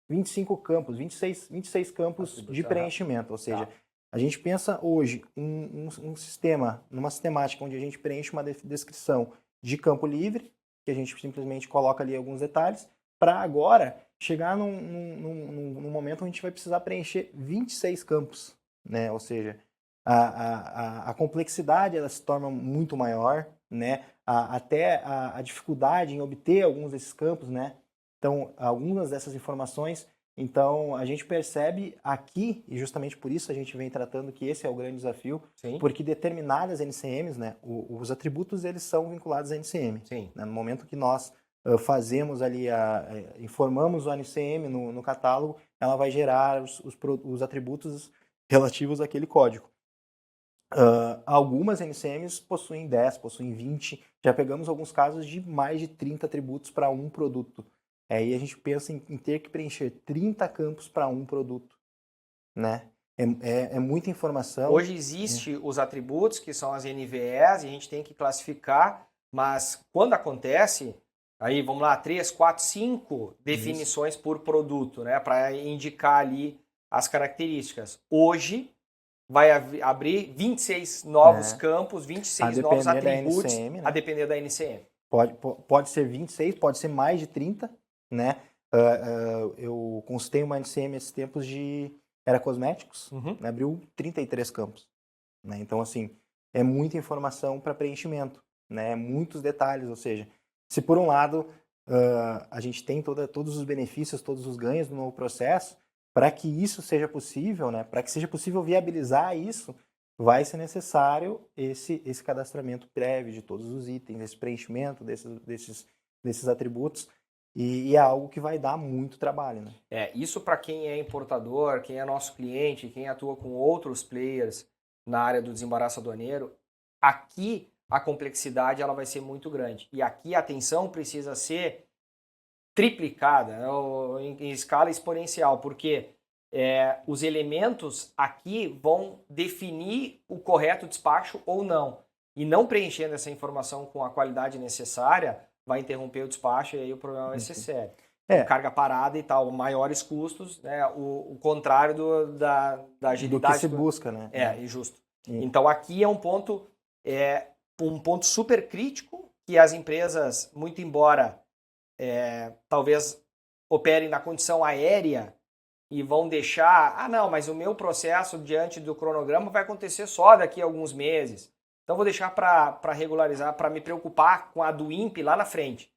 25 campos, 26 campos de preenchimento, ou seja, a gente pensa hoje um sistema, numa sistemática onde a gente preenche uma descrição de campo livre, que a gente simplesmente coloca ali alguns detalhes, para agora chegar num momento onde a gente vai precisar preencher 26 campos, né? Ou seja, a complexidade ela se torna muito maior, né? Até a dificuldade em obter alguns desses campos, né? Então, algumas dessas informações, então a gente percebe aqui, e justamente por isso a gente vem tratando que esse é o grande desafio, porque determinadas NCMs, né, os atributos eles são vinculados à NCM. Né? No momento que nós fazemos ali, informamos o NCM no catálogo, ela vai gerar os atributos relativos àquele código. Algumas NCMs possuem 10, possuem 20, já pegamos alguns casos de mais de 30 atributos para um produto. Aí a gente pensa em ter que preencher 30 campos para um produto, né? É muita informação. Hoje existe os atributos, que são as NVEs, e a gente tem que classificar, mas quando acontece, aí vamos lá, 3, 4, 5 definições por produto, né? Para indicar ali as características. Hoje vai abrir 26 novos campos, 26 novos atributos, NCM, né? A depender da NCM. Pode ser 26, pode ser mais de 30, né? Eu consultei uma NCM esses tempos de era cosméticos, Uhum. né, abriu 33 campos. Né? Então, assim, é muita informação para preenchimento, né? Muitos detalhes, ou seja, se por um lado a gente tem todos os benefícios, todos os ganhos do novo processo, para que isso seja possível, né? Para que seja possível viabilizar isso, vai ser necessário esse cadastramento prévio de todos os itens, esse preenchimento desses atributos, e é algo que vai dar muito trabalho, né? Isso para quem é importador, quem é nosso cliente, quem atua com outros players na área do desembaraço aduaneiro, aqui a complexidade ela vai ser muito grande. E aqui a atenção precisa ser triplicada, né, em escala exponencial, porque os elementos aqui vão definir o correto despacho ou não. E não preenchendo essa informação com a qualidade necessária, vai interromper o despacho e aí o problema vai ser sério. Carga parada e tal, maiores custos, né, o contrário da agilidade. Do que se busca, né? Justo. Então aqui é um ponto super crítico que as empresas, muito embora talvez operem na condição aérea e vão deixar, não, mas o meu processo diante do cronograma vai acontecer só daqui a alguns meses. Então vou deixar para regularizar, para me preocupar com a do INPE lá na frente.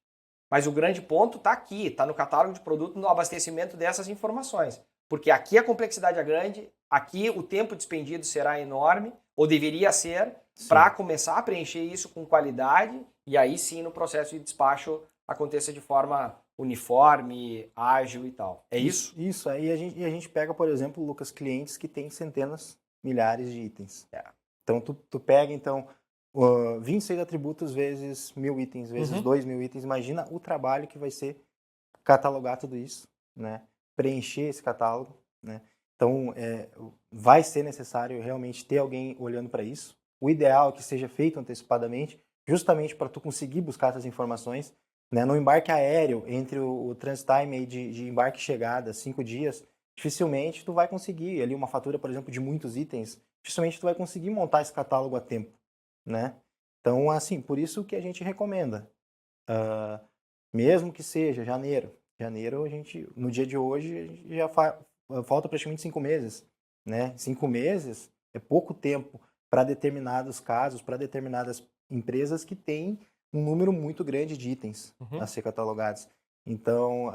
Mas o grande ponto está aqui, está no catálogo de produto, no abastecimento dessas informações. Porque aqui a complexidade é grande, aqui o tempo despendido será enorme, ou deveria ser, para começar a preencher isso com qualidade, e aí sim no processo de despacho aconteça de forma uniforme, ágil e tal. É isso? Isso. Aí a gente pega, por exemplo, Lucas, clientes que têm centenas, milhares de itens. Então, tu pega, 26 atributos vezes 1.000 itens, vezes 2.000 itens. Imagina o trabalho que vai ser catalogar tudo isso, né? Preencher esse catálogo, né? Então, vai ser necessário realmente ter alguém olhando para isso. O ideal é que seja feito antecipadamente, justamente para tu conseguir buscar essas informações. Né? No embarque aéreo, entre o transit time de embarque e chegada, 5 dias, dificilmente tu vai conseguir, ali uma fatura, por exemplo, de muitos itens, dificilmente tu vai conseguir montar esse catálogo a tempo, né? Então, assim, por isso que a gente recomenda, mesmo que seja janeiro, a gente, no dia de hoje, já falta praticamente 5 meses, né? 5 meses é pouco tempo para determinados casos, para determinadas empresas que têm um número muito grande de itens a ser catalogados. Então,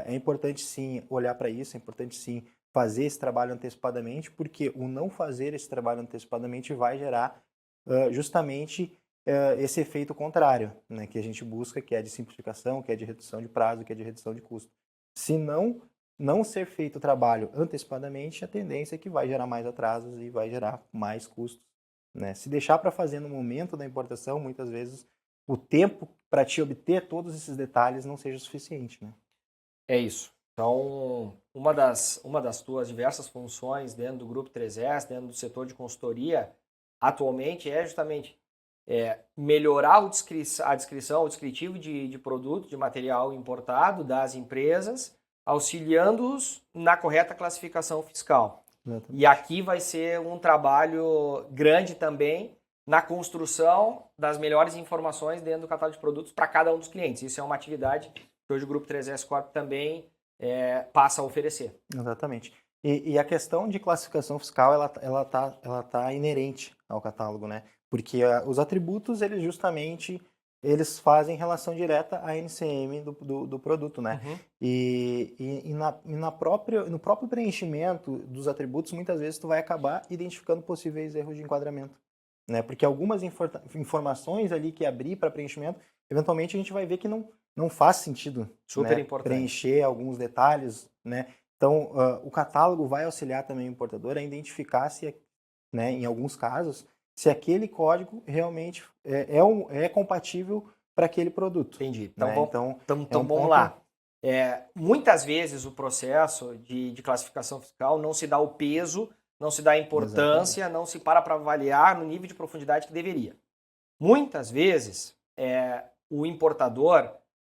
é importante sim olhar para isso, é importante sim fazer esse trabalho antecipadamente, porque o não fazer esse trabalho antecipadamente vai gerar justamente esse efeito contrário, né, que a gente busca, que é de simplificação, que é de redução de prazo, que é de redução de custo. Se não ser feito o trabalho antecipadamente, a tendência é que vai gerar mais atrasos e vai gerar mais custos. Né? Se deixar para fazer no momento da importação, muitas vezes o tempo para te obter todos esses detalhes não seja suficiente, né? É isso. Então, uma das tuas diversas funções dentro do Grupo 3S, dentro do setor de consultoria, atualmente é justamente melhorar a descrição, o descritivo de produto, de material importado das empresas, auxiliando-os na correta classificação fiscal. Exatamente. E aqui vai ser um trabalho grande também na construção das melhores informações dentro do catálogo de produtos para cada um dos clientes. Isso é uma atividade que hoje o Grupo 3S Corp também passa a oferecer. Exatamente. E a questão de classificação fiscal, ela tá inerente ao catálogo, né? Porque os atributos, eles fazem relação direta à NCM do produto, né? No próprio preenchimento dos atributos, muitas vezes tu vai acabar identificando possíveis erros de enquadramento. Né? Porque algumas informações ali que abrir para preenchimento, eventualmente a gente vai ver que não faz sentido preencher alguns detalhes, né? Então, o catálogo vai auxiliar também o importador a identificar se, né, em alguns casos, se aquele código realmente é compatível para aquele produto. Entendi. Né? Então vamos lá. Muitas vezes o processo de classificação fiscal não se dá o peso, não se dá a importância, exatamente, não se para avaliar no nível de profundidade que deveria. Muitas vezes, o importador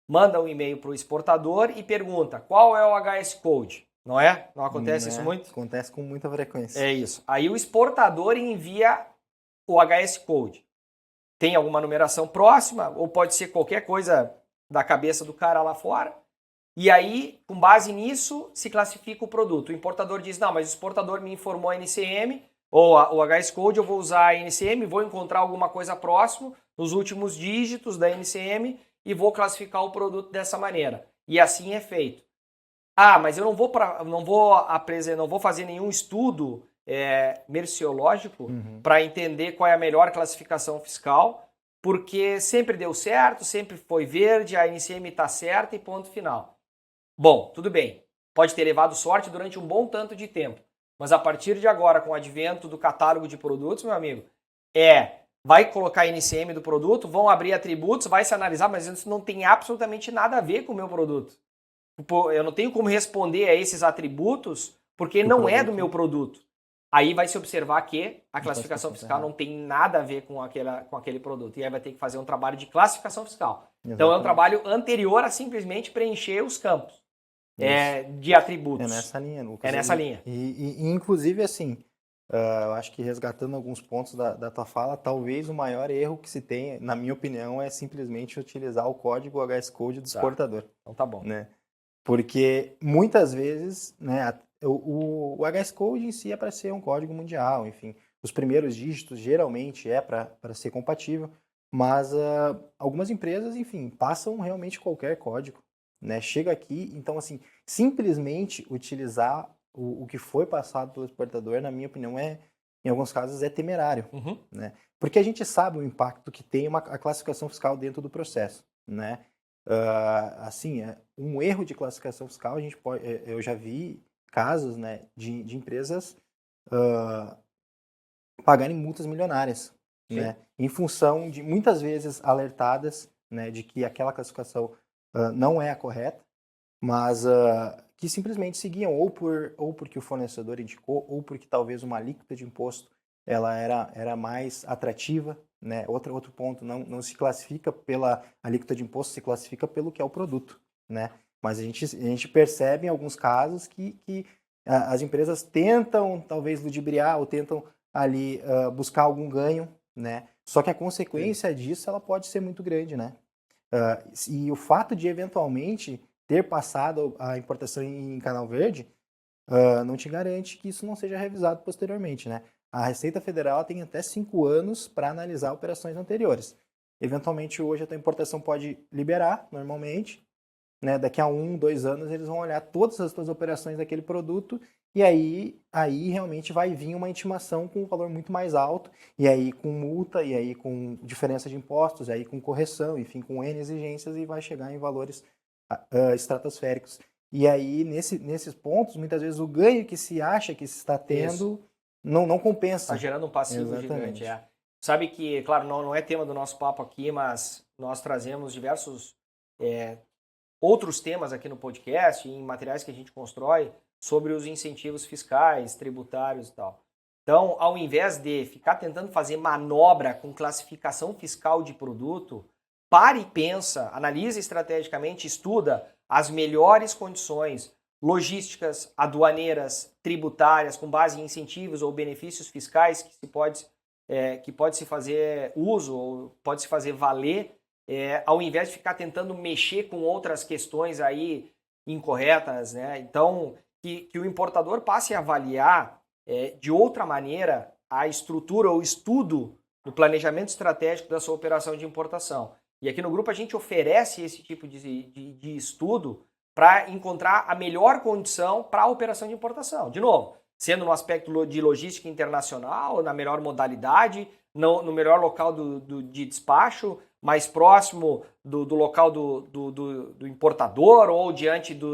manda um e-mail para o exportador e pergunta qual é o HS Code, não é? Não acontece isso muito? Acontece com muita frequência. É isso. Aí o exportador envia o HS Code. Tem alguma numeração próxima ou pode ser qualquer coisa da cabeça do cara lá fora. E aí, com base nisso, se classifica o produto. O importador diz, não, mas o exportador me informou a NCM, ou o HS Code, eu vou usar a NCM, vou encontrar alguma coisa próximo, nos últimos dígitos da NCM, e vou classificar o produto dessa maneira. E assim é feito. Ah, mas eu não vou fazer nenhum estudo merciológico para entender qual é a melhor classificação fiscal, porque sempre deu certo, sempre foi verde, a NCM está certa e ponto final. Bom, tudo bem. Pode ter levado sorte durante um bom tanto de tempo, mas a partir de agora, com o advento do catálogo de produtos, meu amigo, vai colocar a NCM do produto, vão abrir atributos, vai se analisar, mas isso não tem absolutamente nada a ver com o meu produto. Eu não tenho como responder a esses atributos porque não é do meu produto. Aí vai se observar que a classificação fiscal não tem nada a ver com aquele produto. E aí vai ter que fazer um trabalho de classificação fiscal. Exatamente. Então é um trabalho anterior a simplesmente preencher os campos de atributos. É nessa linha, Lucas. É nessa linha. E inclusive, assim, eu acho que resgatando alguns pontos da tua fala, talvez o maior erro que se tem, na minha opinião, é simplesmente utilizar o código HS Code do exportador. Então tá bom. Né? Porque muitas vezes, né, o HS Code em si é para ser um código mundial, enfim. Os primeiros dígitos geralmente é para ser compatível, mas algumas empresas, enfim, passam realmente qualquer código. Né? Chega aqui, então, assim, simplesmente utilizar o que foi passado pelo exportador, na minha opinião, em alguns casos, é temerário. Né? Porque a gente sabe o impacto que tem a classificação fiscal dentro do processo. Né? Assim, um erro de classificação fiscal, eu já vi casos, né, de empresas pagarem multas milionárias, né, em função de, muitas vezes, alertadas, né, de que aquela classificação não é a correta, mas que simplesmente seguiam ou porque o fornecedor indicou, ou porque talvez uma alíquota de imposto ela era mais atrativa. Né? Outro ponto, não se classifica pela alíquota de imposto, se classifica pelo que é o produto. Né? Mas a gente percebe em alguns casos que as empresas tentam talvez ludibriar ou tentam ali buscar algum ganho, né? Só que a consequência disso ela pode ser muito grande. Né? E o fato de eventualmente ter passado a importação em Canal Verde não te garante que isso não seja revisado posteriormente. Né? A Receita Federal tem até 5 anos para analisar operações anteriores. Eventualmente, hoje, a tua importação pode liberar, normalmente. Né? Daqui a 1, 2 anos, eles vão olhar todas as tuas operações daquele produto e aí realmente vai vir uma intimação com um valor muito mais alto, e aí com multa, e aí com diferença de impostos, e aí com correção, enfim, com N exigências, e vai chegar em valores estratosféricos. E aí, nesses pontos, muitas vezes, o ganho que se acha que se está tendo não compensa. Está gerando um passivo gigante. Sabe que, claro, não é tema do nosso papo aqui, mas nós trazemos diversos outros temas aqui no podcast, em materiais que a gente constrói, sobre os incentivos fiscais, tributários e tal. Então, ao invés de ficar tentando fazer manobra com classificação fiscal de produto, pare e pensa, analisa estrategicamente, estuda as melhores condições logísticas, aduaneiras, tributárias, com base em incentivos ou benefícios fiscais que pode se fazer uso ou pode se fazer valer, ao invés de ficar tentando mexer com outras questões aí incorretas, né? Então, que o importador passe a avaliar de outra maneira a estrutura ou estudo do planejamento estratégico da sua operação de importação. E aqui no grupo a gente oferece esse tipo de estudo para encontrar a melhor condição para a operação de importação. De novo, sendo no aspecto de logística internacional, na melhor modalidade, no melhor local de despacho, mais próximo do local do importador ou diante de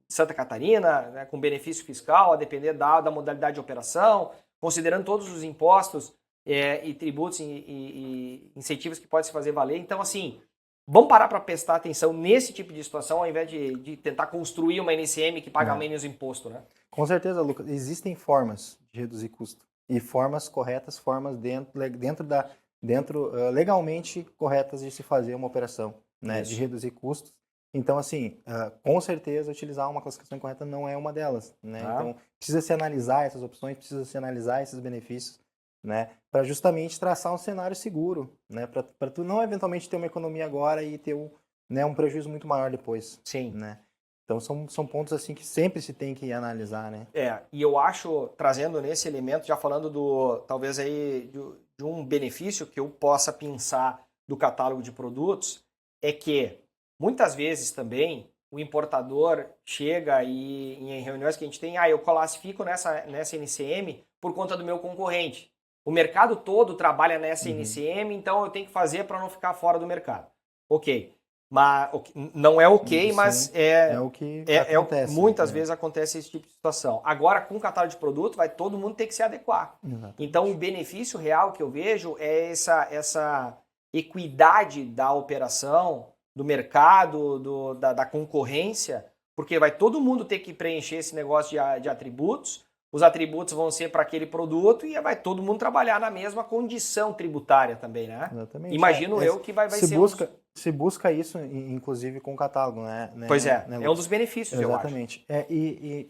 Santa Catarina, né, com benefício fiscal, a depender da modalidade de operação, considerando todos os impostos e tributos e incentivos que pode se fazer valer. Então, assim, vamos parar para prestar atenção nesse tipo de situação, ao invés de tentar construir uma NCM que paga menos imposto, né? Com certeza, Lucas. Existem formas de reduzir custo. E formas corretas, formas legalmente corretas de se fazer uma operação, né? De reduzir custos. Então, assim, com certeza, utilizar uma classificação correta não é uma delas, né? Então, precisa se analisar essas opções, precisa se analisar esses benefícios, né? Para justamente traçar um cenário seguro, né? Para tu não eventualmente ter uma economia agora e ter um prejuízo muito maior depois. Sim. Né? Então são pontos assim que sempre se tem que analisar, né? E eu acho, trazendo nesse elemento, já falando talvez aí de um benefício que eu possa pensar do catálogo de produtos, é que muitas vezes também o importador chega e em reuniões que a gente tem, eu classifico nessa NCM por conta do meu concorrente. O mercado todo trabalha nessa NCM, então eu tenho que fazer para não ficar fora do mercado. Ok. Mas não é ok, mas é o que acontece. Muitas vezes acontece esse tipo de situação. Agora, com o catálogo de produto, vai todo mundo ter que se adequar. Exatamente. Então, o benefício real que eu vejo é essa equidade da operação, do mercado, da concorrência, porque vai todo mundo ter que preencher esse negócio de atributos. Os atributos vão ser para aquele produto e vai todo mundo trabalhar na mesma condição tributária também, né? Exatamente. Imagino eu que vai ser Se busca isso, inclusive, com o catálogo, né? Pois é, é um dos benefícios, exatamente. Eu acho.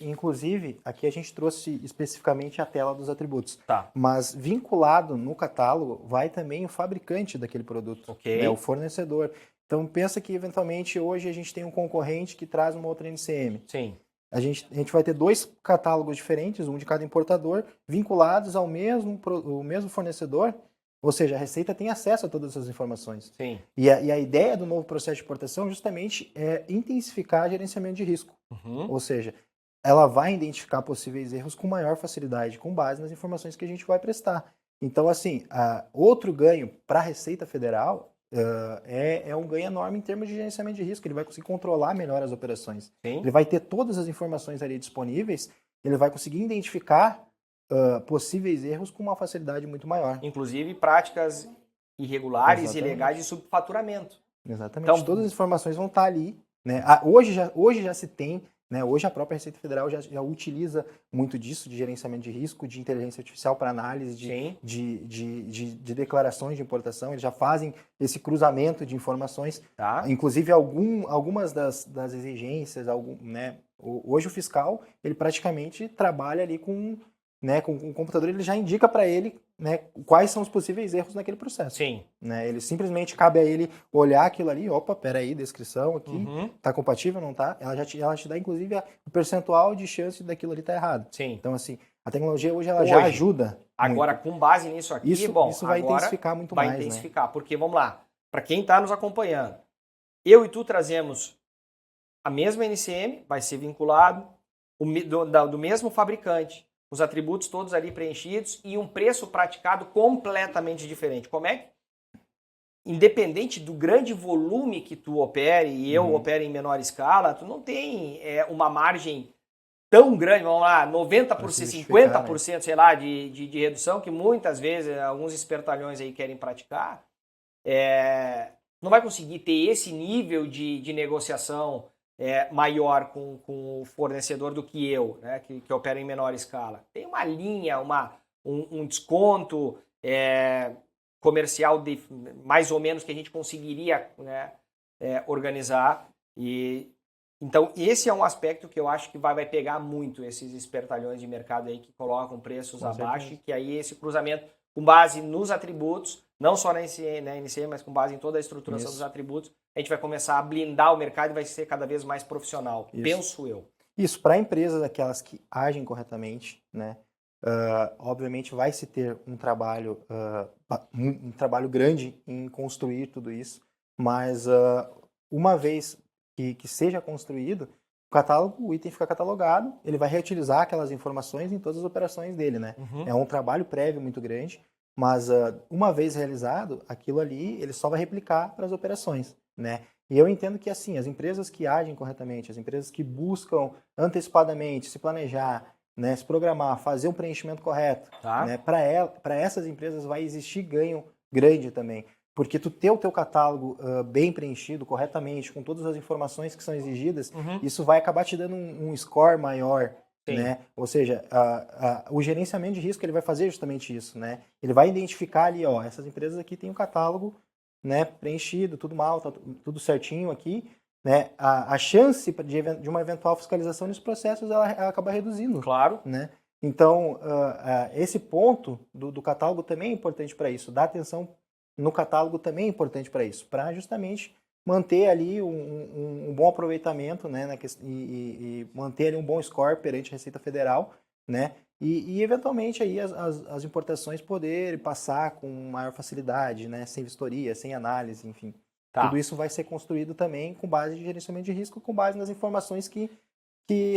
Inclusive, aqui a gente trouxe especificamente a tela dos atributos. Tá. Mas vinculado no catálogo vai também o fabricante daquele produto, okay. O fornecedor. Então, pensa que, eventualmente, hoje a gente tem um concorrente que traz uma outra NCM. Sim. A gente vai ter dois catálogos diferentes, um de cada importador, vinculados ao mesmo fornecedor. Ou seja, a Receita tem acesso a todas essas informações. Sim. E a ideia do novo processo de importação justamente é intensificar o gerenciamento de risco. Ou seja, ela vai identificar possíveis erros com maior facilidade, com base nas informações que a gente vai prestar. Então, assim, outro ganho para a Receita Federal é um ganho enorme em termos de gerenciamento de risco. Ele vai conseguir controlar melhor as operações. Sim. Ele vai ter todas as informações ali disponíveis, ele vai conseguir identificar possíveis erros com uma facilidade muito maior. Inclusive práticas irregulares e ilegais de subfaturamento. Exatamente. Então, todas as informações vão estar ali, né? Hoje já se tem, né? Hoje a própria Receita Federal já utiliza muito disso, de gerenciamento de risco, de inteligência artificial para análise de declarações de importação. Eles já fazem esse cruzamento de informações. Tá. Inclusive, algumas das exigências, né? Hoje o fiscal, ele praticamente trabalha ali com o computador, ele já indica para ele, né, quais são os possíveis erros naquele processo. Sim. Né? Ele simplesmente cabe a ele olhar aquilo ali, peraí, descrição aqui, tá compatível, não tá? Ela te dá, inclusive, o percentual de chance daquilo ali tá errado. Sim. Então, assim, a tecnologia hoje já ajuda. Agora, muito. Com base nisso aqui, isso vai intensificar muito mais. Vai intensificar, porque, vamos lá, para quem está nos acompanhando, eu e tu trazemos a mesma NCM, vai ser vinculado, do mesmo fabricante, os atributos todos ali preenchidos e um preço praticado completamente diferente. Como é que, independente do grande volume que tu opere e eu opere em menor escala, tu não tem uma margem tão grande, vamos lá, 90%, 50%, né? Sei lá, de redução, que muitas vezes alguns espertalhões aí querem praticar, não vai conseguir ter esse nível de negociação maior com o fornecedor do que eu, né, que opera em menor escala. Tem uma linha, um desconto comercial mais ou menos que a gente conseguiria, né, organizar. Então, esse é um aspecto que eu acho que vai pegar muito esses espertalhões de mercado aí que colocam preços abaixo, e que aí esse cruzamento, com base nos atributos, não só na NCM, mas com base em toda a estruturação dos atributos, a gente vai começar a blindar o mercado e vai ser cada vez mais profissional, penso eu. Isso, para empresas aquelas que agem corretamente, né? Obviamente vai se ter um trabalho grande em construir tudo isso, mas uma vez que seja construído, o item fica catalogado, ele vai reutilizar aquelas informações em todas as operações dele, né? É um trabalho prévio muito grande, mas uma vez realizado, aquilo ali ele só vai replicar para as operações, né? E eu entendo que, assim, as empresas que agem corretamente, as empresas que buscam antecipadamente se planejar, né, se programar, fazer um preenchimento correto, né, para essas empresas vai existir ganho grande também. Porque tu ter o teu catálogo bem preenchido, corretamente, com todas as informações que são exigidas, isso vai acabar te dando um score maior, né? Ou seja, o gerenciamento de risco ele vai fazer justamente isso, né? Ele vai identificar ali, essas empresas aqui têm um catálogo, né, preenchido, tudo mal, tá tudo certinho aqui, né? A chance de uma eventual fiscalização nesses processos ela acaba reduzindo. Claro. Né? Então, esse ponto do catálogo também é importante para isso. Dar atenção no catálogo também é importante para isso, para justamente manter ali um bom aproveitamento, né, e manter ali um bom score perante a Receita Federal, né, e eventualmente aí as importações poderem passar com maior facilidade, né, sem vistoria, sem análise, enfim. Tá. Tudo isso vai ser construído também com base em gerenciamento de risco, com base nas informações que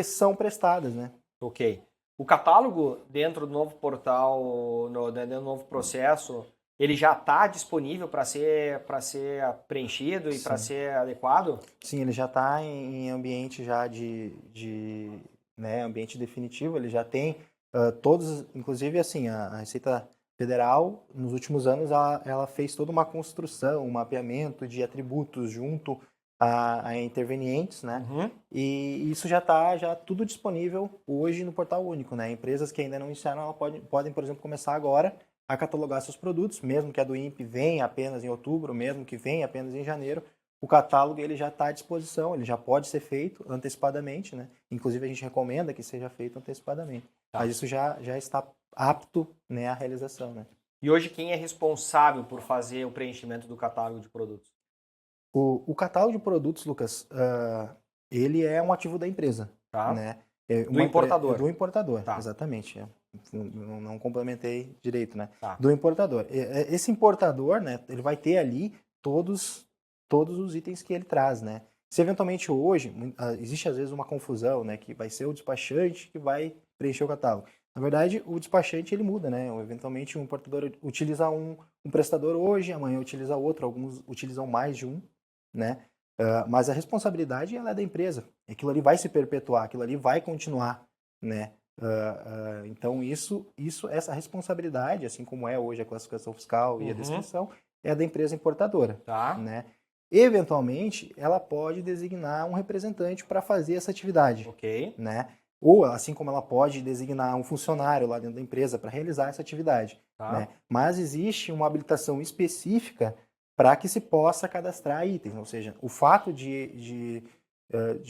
são prestadas, né. Ok. O catálogo dentro do novo portal, dentro do novo processo, ele já está disponível para ser preenchido e para Sim. ser adequado? Sim, ele já está em ambiente já né, ambiente definitivo, ele já tem todos, inclusive assim, a Receita Federal, nos últimos anos, ela fez toda uma construção, um mapeamento de atributos junto a intervenientes, né? Uhum. E isso já está já tudo disponível hoje no Portal Único, né? Empresas que ainda não iniciaram, elas podem, por exemplo, começar agora a catalogar seus produtos, mesmo que a do INPE venha apenas em outubro, mesmo que venha apenas em janeiro, o catálogo ele já está à disposição, ele já pode ser feito antecipadamente, né? Inclusive a gente recomenda que seja feito antecipadamente. Tá. Mas isso já está apto, né, à realização, né? E hoje quem é responsável por fazer o preenchimento do catálogo de produtos? O catálogo de produtos, Lucas, ele é um ativo da empresa, Tá. né? Do importador. Do importador, Tá. exatamente. Não complementei direito, né? Tá. Do importador. Esse importador, né, ele vai ter ali todos os itens que ele traz, né? Se eventualmente hoje, existe às vezes uma confusão, né, que vai ser o despachante que vai preencher o catálogo. Na verdade, o despachante ele muda, né? Eventualmente um importador utiliza um prestador hoje, amanhã utiliza outro, alguns utilizam mais de um, né? Mas a responsabilidade ela é da empresa. Aquilo ali vai se perpetuar, aquilo ali vai continuar, né? Então essa responsabilidade, assim como é hoje a classificação fiscal e a descrição, é da empresa importadora, Tá. né? Eventualmente, ela pode designar um representante para fazer essa atividade, Ok. né? Ou assim como ela pode designar um funcionário lá dentro da empresa para realizar essa atividade, Tá. né? Mas existe uma habilitação específica para que se possa cadastrar itens, ou seja, o fato de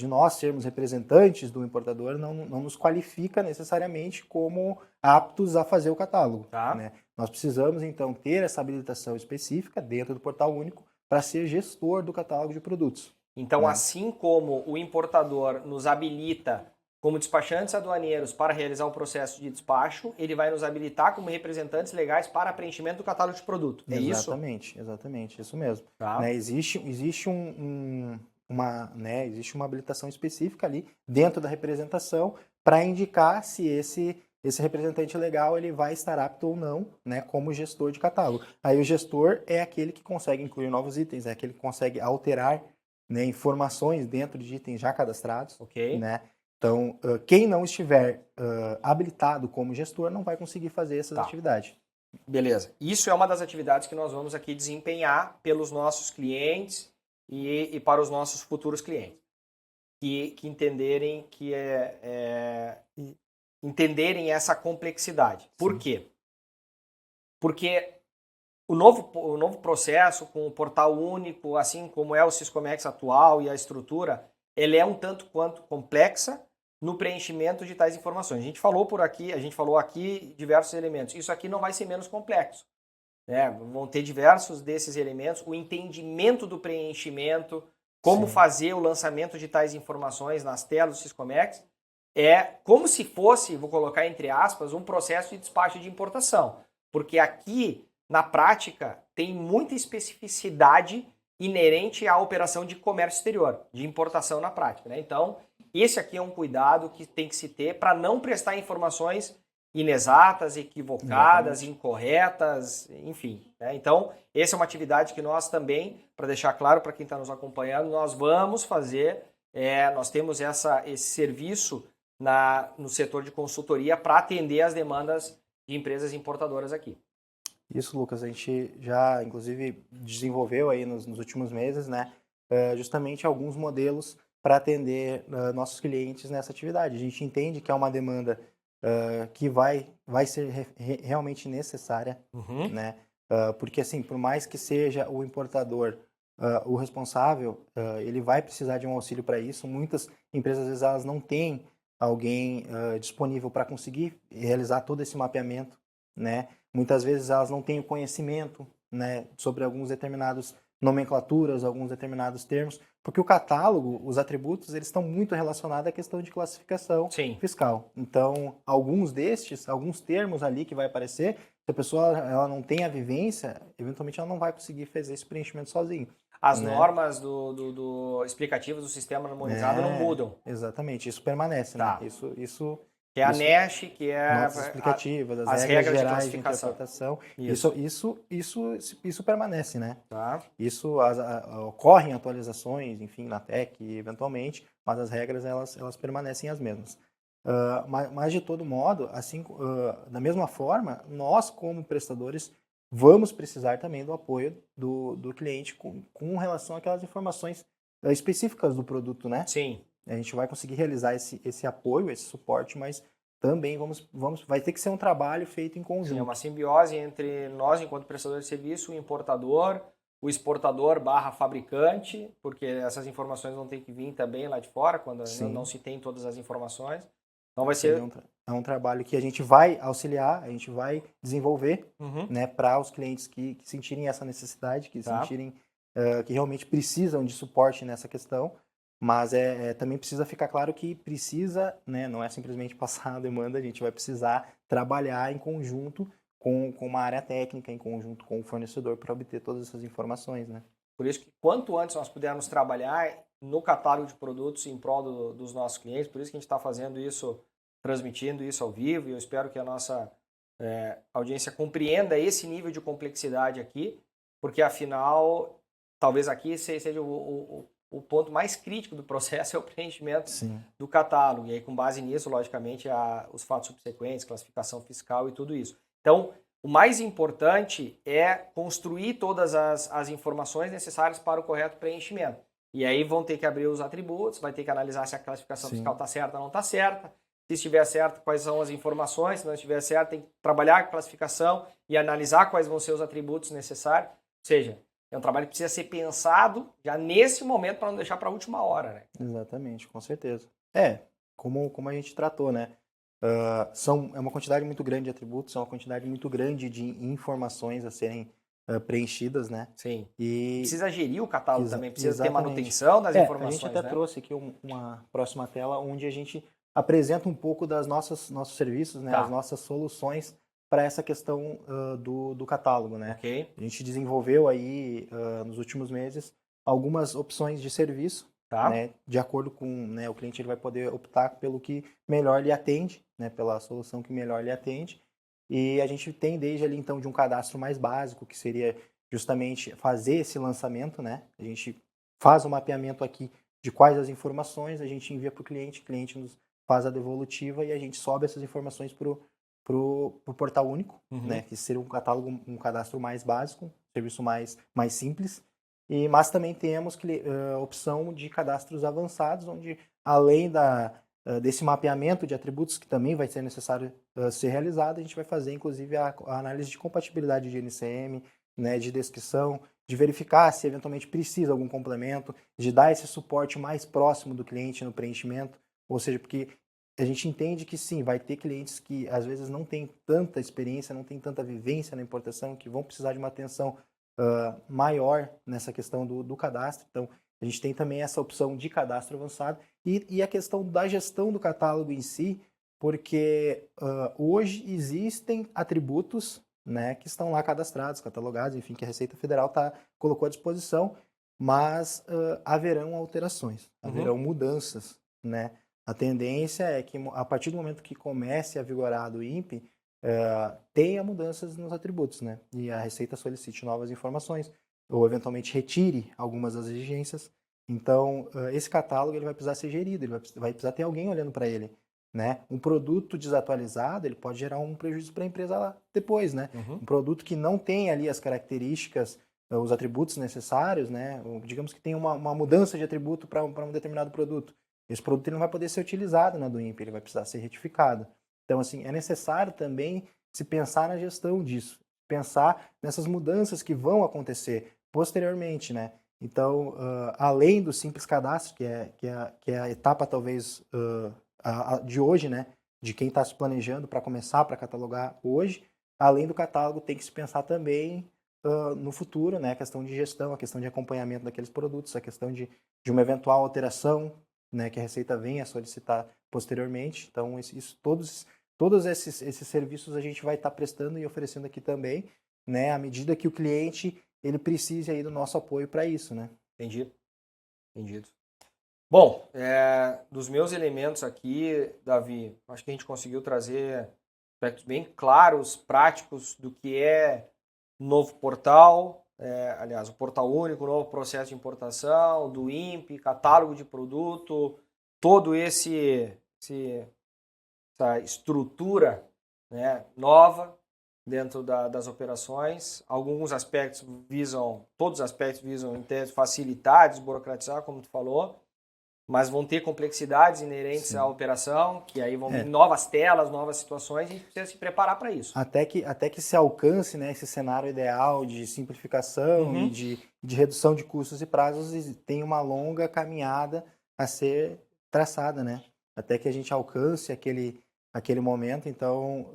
nós sermos representantes do importador não nos qualifica necessariamente como aptos a fazer o catálogo, Tá. né? Nós precisamos, então, ter essa habilitação específica dentro do Portal Único para ser gestor do catálogo de produtos. Então, né? assim como o importador nos habilita como despachantes aduaneiros para realizar o processo de despacho, ele vai nos habilitar como representantes legais para preenchimento do catálogo de produto. É isso? Exatamente, isso mesmo. Tá. Né, existe uma habilitação específica ali dentro da representação para indicar se esse representante legal ele vai estar apto ou não, né, como gestor de catálogo. Aí o gestor é aquele que consegue incluir novos itens, é aquele que consegue alterar, né, informações dentro de itens já cadastrados. Ok. Né? Então, quem não estiver habilitado como gestor não vai conseguir fazer essas atividades. Beleza. Isso é uma das atividades que nós vamos aqui desempenhar pelos nossos clientes e para os nossos futuros clientes. Que entenderem entenderem essa complexidade. Por quê? Porque o novo processo com o portal único, assim como é o Siscomex atual e a estrutura, ele é um tanto quanto complexa no preenchimento de tais informações. A gente falou aqui diversos elementos. Isso aqui não vai ser menos complexo. Né? Vão ter diversos desses elementos. O entendimento do preenchimento, como fazer o lançamento de tais informações nas telas do Siscomex, é como se fosse, vou colocar entre aspas, um processo de despacho de importação. Porque aqui, na prática, tem muita especificidade inerente à operação de comércio exterior, de importação na prática. Né? Então, esse aqui é um cuidado que tem que se ter para não prestar informações inexatas, equivocadas, incorretas, enfim. Né? Então, essa é uma atividade que nós também, para deixar claro para quem está nos acompanhando, nós vamos fazer, nós temos esse serviço no setor de consultoria para atender as demandas de empresas importadoras aqui. Isso, Lucas, a gente já, inclusive, desenvolveu aí nos últimos meses, né, justamente alguns modelos para atender nossos clientes nessa atividade. A gente entende que é uma demanda que vai ser realmente necessária, né, porque, assim, por mais que seja o importador o responsável, ele vai precisar de um auxílio para isso. Muitas empresas, às vezes, elas não têm alguém disponível para conseguir realizar todo esse mapeamento, né? Muitas vezes elas não têm o conhecimento, né, sobre alguns determinados nomenclaturas, alguns determinados termos, porque o catálogo, os atributos, eles estão muito relacionados à questão de classificação Sim. fiscal. Então, alguns termos ali que vai aparecer, se a pessoa ela não tem a vivência, eventualmente ela não vai conseguir fazer esse preenchimento sozinho. As né? normas do explicativas do sistema harmonizado não mudam. Exatamente, isso permanece, Tá. né? Isso Que é a NESH, que é notas explicativas, as as regras de gerais de classificação. interpretação. Isso. Isso permanece, né? Tá. Isso ocorrem atualizações, enfim, na TEC, eventualmente, mas as regras elas permanecem as mesmas. Mas de todo modo, assim, da mesma forma, nós como prestadores vamos precisar também do apoio do cliente com relação àquelas informações específicas do produto, né? Sim. A gente vai conseguir realizar esse apoio, esse suporte, mas também vai ter que ser um trabalho feito em conjunto. Sim, é uma simbiose entre nós, enquanto prestador de serviço, o importador, o exportador / fabricante, porque essas informações vão ter que vir também lá de fora, quando não se tem todas as informações. Então vai ser... É um trabalho que a gente vai auxiliar, a gente vai desenvolver, né, para os clientes que sentirem essa necessidade, que sentirem que realmente precisam de suporte nessa questão. Mas também precisa ficar claro que precisa, né, não é simplesmente passar a demanda, a gente vai precisar trabalhar em conjunto com uma área técnica, em conjunto com o fornecedor para obter todas essas informações, né? Por isso que quanto antes nós pudermos trabalhar no catálogo de produtos em prol dos nossos clientes, por isso que a gente está fazendo isso, transmitindo isso ao vivo, e eu espero que a nossa audiência compreenda esse nível de complexidade aqui, porque afinal, talvez aqui seja o ponto mais crítico do processo é o preenchimento do catálogo. E aí, com base nisso, logicamente, os fatos subsequentes, classificação fiscal e tudo isso. Então, o mais importante é construir todas as informações necessárias para o correto preenchimento. E aí vão ter que abrir os atributos, vai ter que analisar se a classificação fiscal está certa ou não está certa. Se estiver certo, quais são as informações. Se não estiver certo, tem que trabalhar com a classificação e analisar quais vão ser os atributos necessários. Ou seja, é um trabalho que precisa ser pensado já nesse momento para não deixar para a última hora, né? Exatamente, com certeza. Como a gente tratou, né? É uma quantidade muito grande de atributos, é uma quantidade muito grande de informações a serem preenchidas, né? Sim. E precisa gerir o catálogo também, precisa exatamente. ter manutenção das informações. A gente até trouxe aqui uma próxima tela onde a gente apresenta um pouco nossos serviços, né? As nossas soluções para essa questão do catálogo, né? Okay. A gente desenvolveu aí, nos últimos meses, algumas opções de serviço, né? De acordo com, né, o cliente ele vai poder optar pelo que melhor lhe atende, né? Pela solução que melhor lhe atende. E a gente tem desde ali, então, de um cadastro mais básico, que seria justamente fazer esse lançamento, né? A gente faz o mapeamento aqui de quais as informações, a gente envia para o cliente nos faz a devolutiva e a gente sobe essas informações para o portal único, né? Que seria um cadastro mais básico, um serviço mais simples. Mas também temos opção de cadastros avançados, onde além desse mapeamento de atributos, que também vai ser necessário ser realizado, a gente vai fazer inclusive a análise de compatibilidade de NCM, né, de descrição, de verificar se eventualmente precisa algum complemento, de dar esse suporte mais próximo do cliente no preenchimento, ou seja, porque a gente entende que sim, vai ter clientes que às vezes não têm tanta experiência, não têm tanta vivência na importação, que vão precisar de uma atenção maior nessa questão do cadastro. Então, a gente tem também essa opção de cadastro avançado e a questão da gestão do catálogo em si, porque hoje existem atributos, né, que estão lá cadastrados, catalogados, enfim, que a Receita Federal colocou à disposição, mas haverão alterações, haverão mudanças, né? A tendência é que a partir do momento que comece a vigorar do INPE, tenha mudanças nos atributos, né? E a Receita solicite novas informações ou eventualmente retire algumas das exigências. Então, esse catálogo ele vai precisar ser gerido, ele vai precisar ter alguém olhando para ele, né? Um produto desatualizado, ele pode gerar um prejuízo para a empresa lá depois, né? Um produto que não tem ali as características, os atributos necessários, né? Digamos que tem uma mudança de atributo para um determinado produto. Esse produto ele não vai poder ser utilizado na do INPE, ele vai precisar ser retificado. Então, assim, é necessário também se pensar na gestão disso, pensar nessas mudanças que vão acontecer posteriormente, né? Então, além do simples cadastro, que é a etapa talvez de hoje, né? De quem está se planejando para começar, para catalogar hoje, além do catálogo, tem que se pensar também no futuro, né, a questão de gestão, a questão de acompanhamento daqueles produtos, a questão de uma eventual alteração, né, que a Receita venha a solicitar posteriormente. Então, todos esses serviços a gente vai estar prestando e oferecendo aqui também, né, à medida que o cliente ele precise aí do nosso apoio para isso, né? Entendido. Bom, dos meus elementos aqui, Davi, acho que a gente conseguiu trazer aspectos bem claros, práticos do que é novo portal, aliás, o portal único, o novo processo de importação, do INPE, catálogo de produto, todo essa estrutura, né, nova dentro das operações. Todos os aspectos visam em tese, facilitar, desburocratizar, como tu falou, mas vão ter complexidades inerentes à operação, que aí vão vir novas telas, novas situações, e a gente precisa se preparar para isso. Até que se alcance, né, esse cenário ideal de simplificação e de redução de custos e prazos, tem uma longa caminhada a ser traçada, né? Até que a gente alcance aquele momento. Então,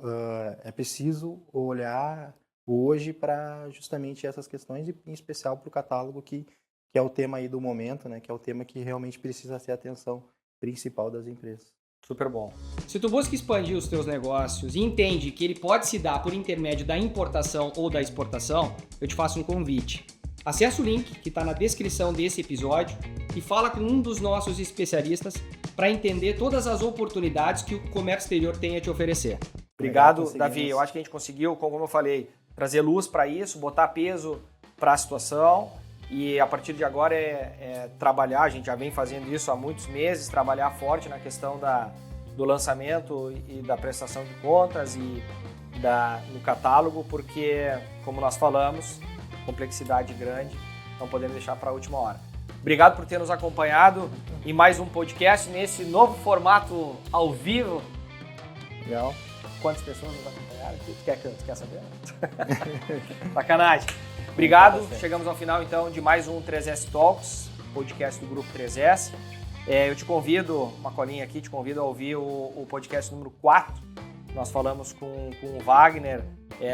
é preciso olhar hoje para justamente essas questões, e em especial para o catálogo, que é o tema aí do momento, né? Que é o tema que realmente precisa ser a atenção principal das empresas. Super bom. Se tu busca expandir os teus negócios e entende que ele pode se dar por intermédio da importação ou da exportação, eu te faço um convite. Acesse o link que está na descrição desse episódio e fala com um dos nossos especialistas para entender todas as oportunidades que o comércio exterior tem a te oferecer. Obrigado, Davi. Eu acho que a gente conseguiu, como eu falei, trazer luz para isso, botar peso para a situação. E a partir de agora trabalhar, a gente já vem fazendo isso há muitos meses, trabalhar forte na questão do lançamento e da prestação de contas e no catálogo, porque, como nós falamos, complexidade grande, não podemos deixar para a última hora. Obrigado por ter nos acompanhado em mais um podcast nesse novo formato ao vivo. Legal. Quantas pessoas nos acompanharam? Tu quer saber? Sacanagem. Obrigado, chegamos ao final então de mais um 3S Talks, podcast do Grupo 3S. Eu te convido, uma colinha aqui, te convido a ouvir o podcast número 4. Nós falamos com o Wagner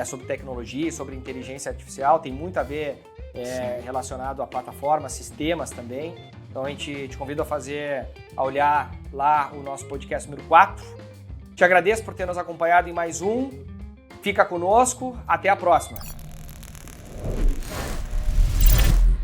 sobre tecnologia, sobre inteligência artificial, tem muito a ver relacionado a plataformas, sistemas também. Então a gente te convida a olhar lá o nosso podcast número 4. Te agradeço por ter nos acompanhado em mais um. Fica conosco, até a próxima.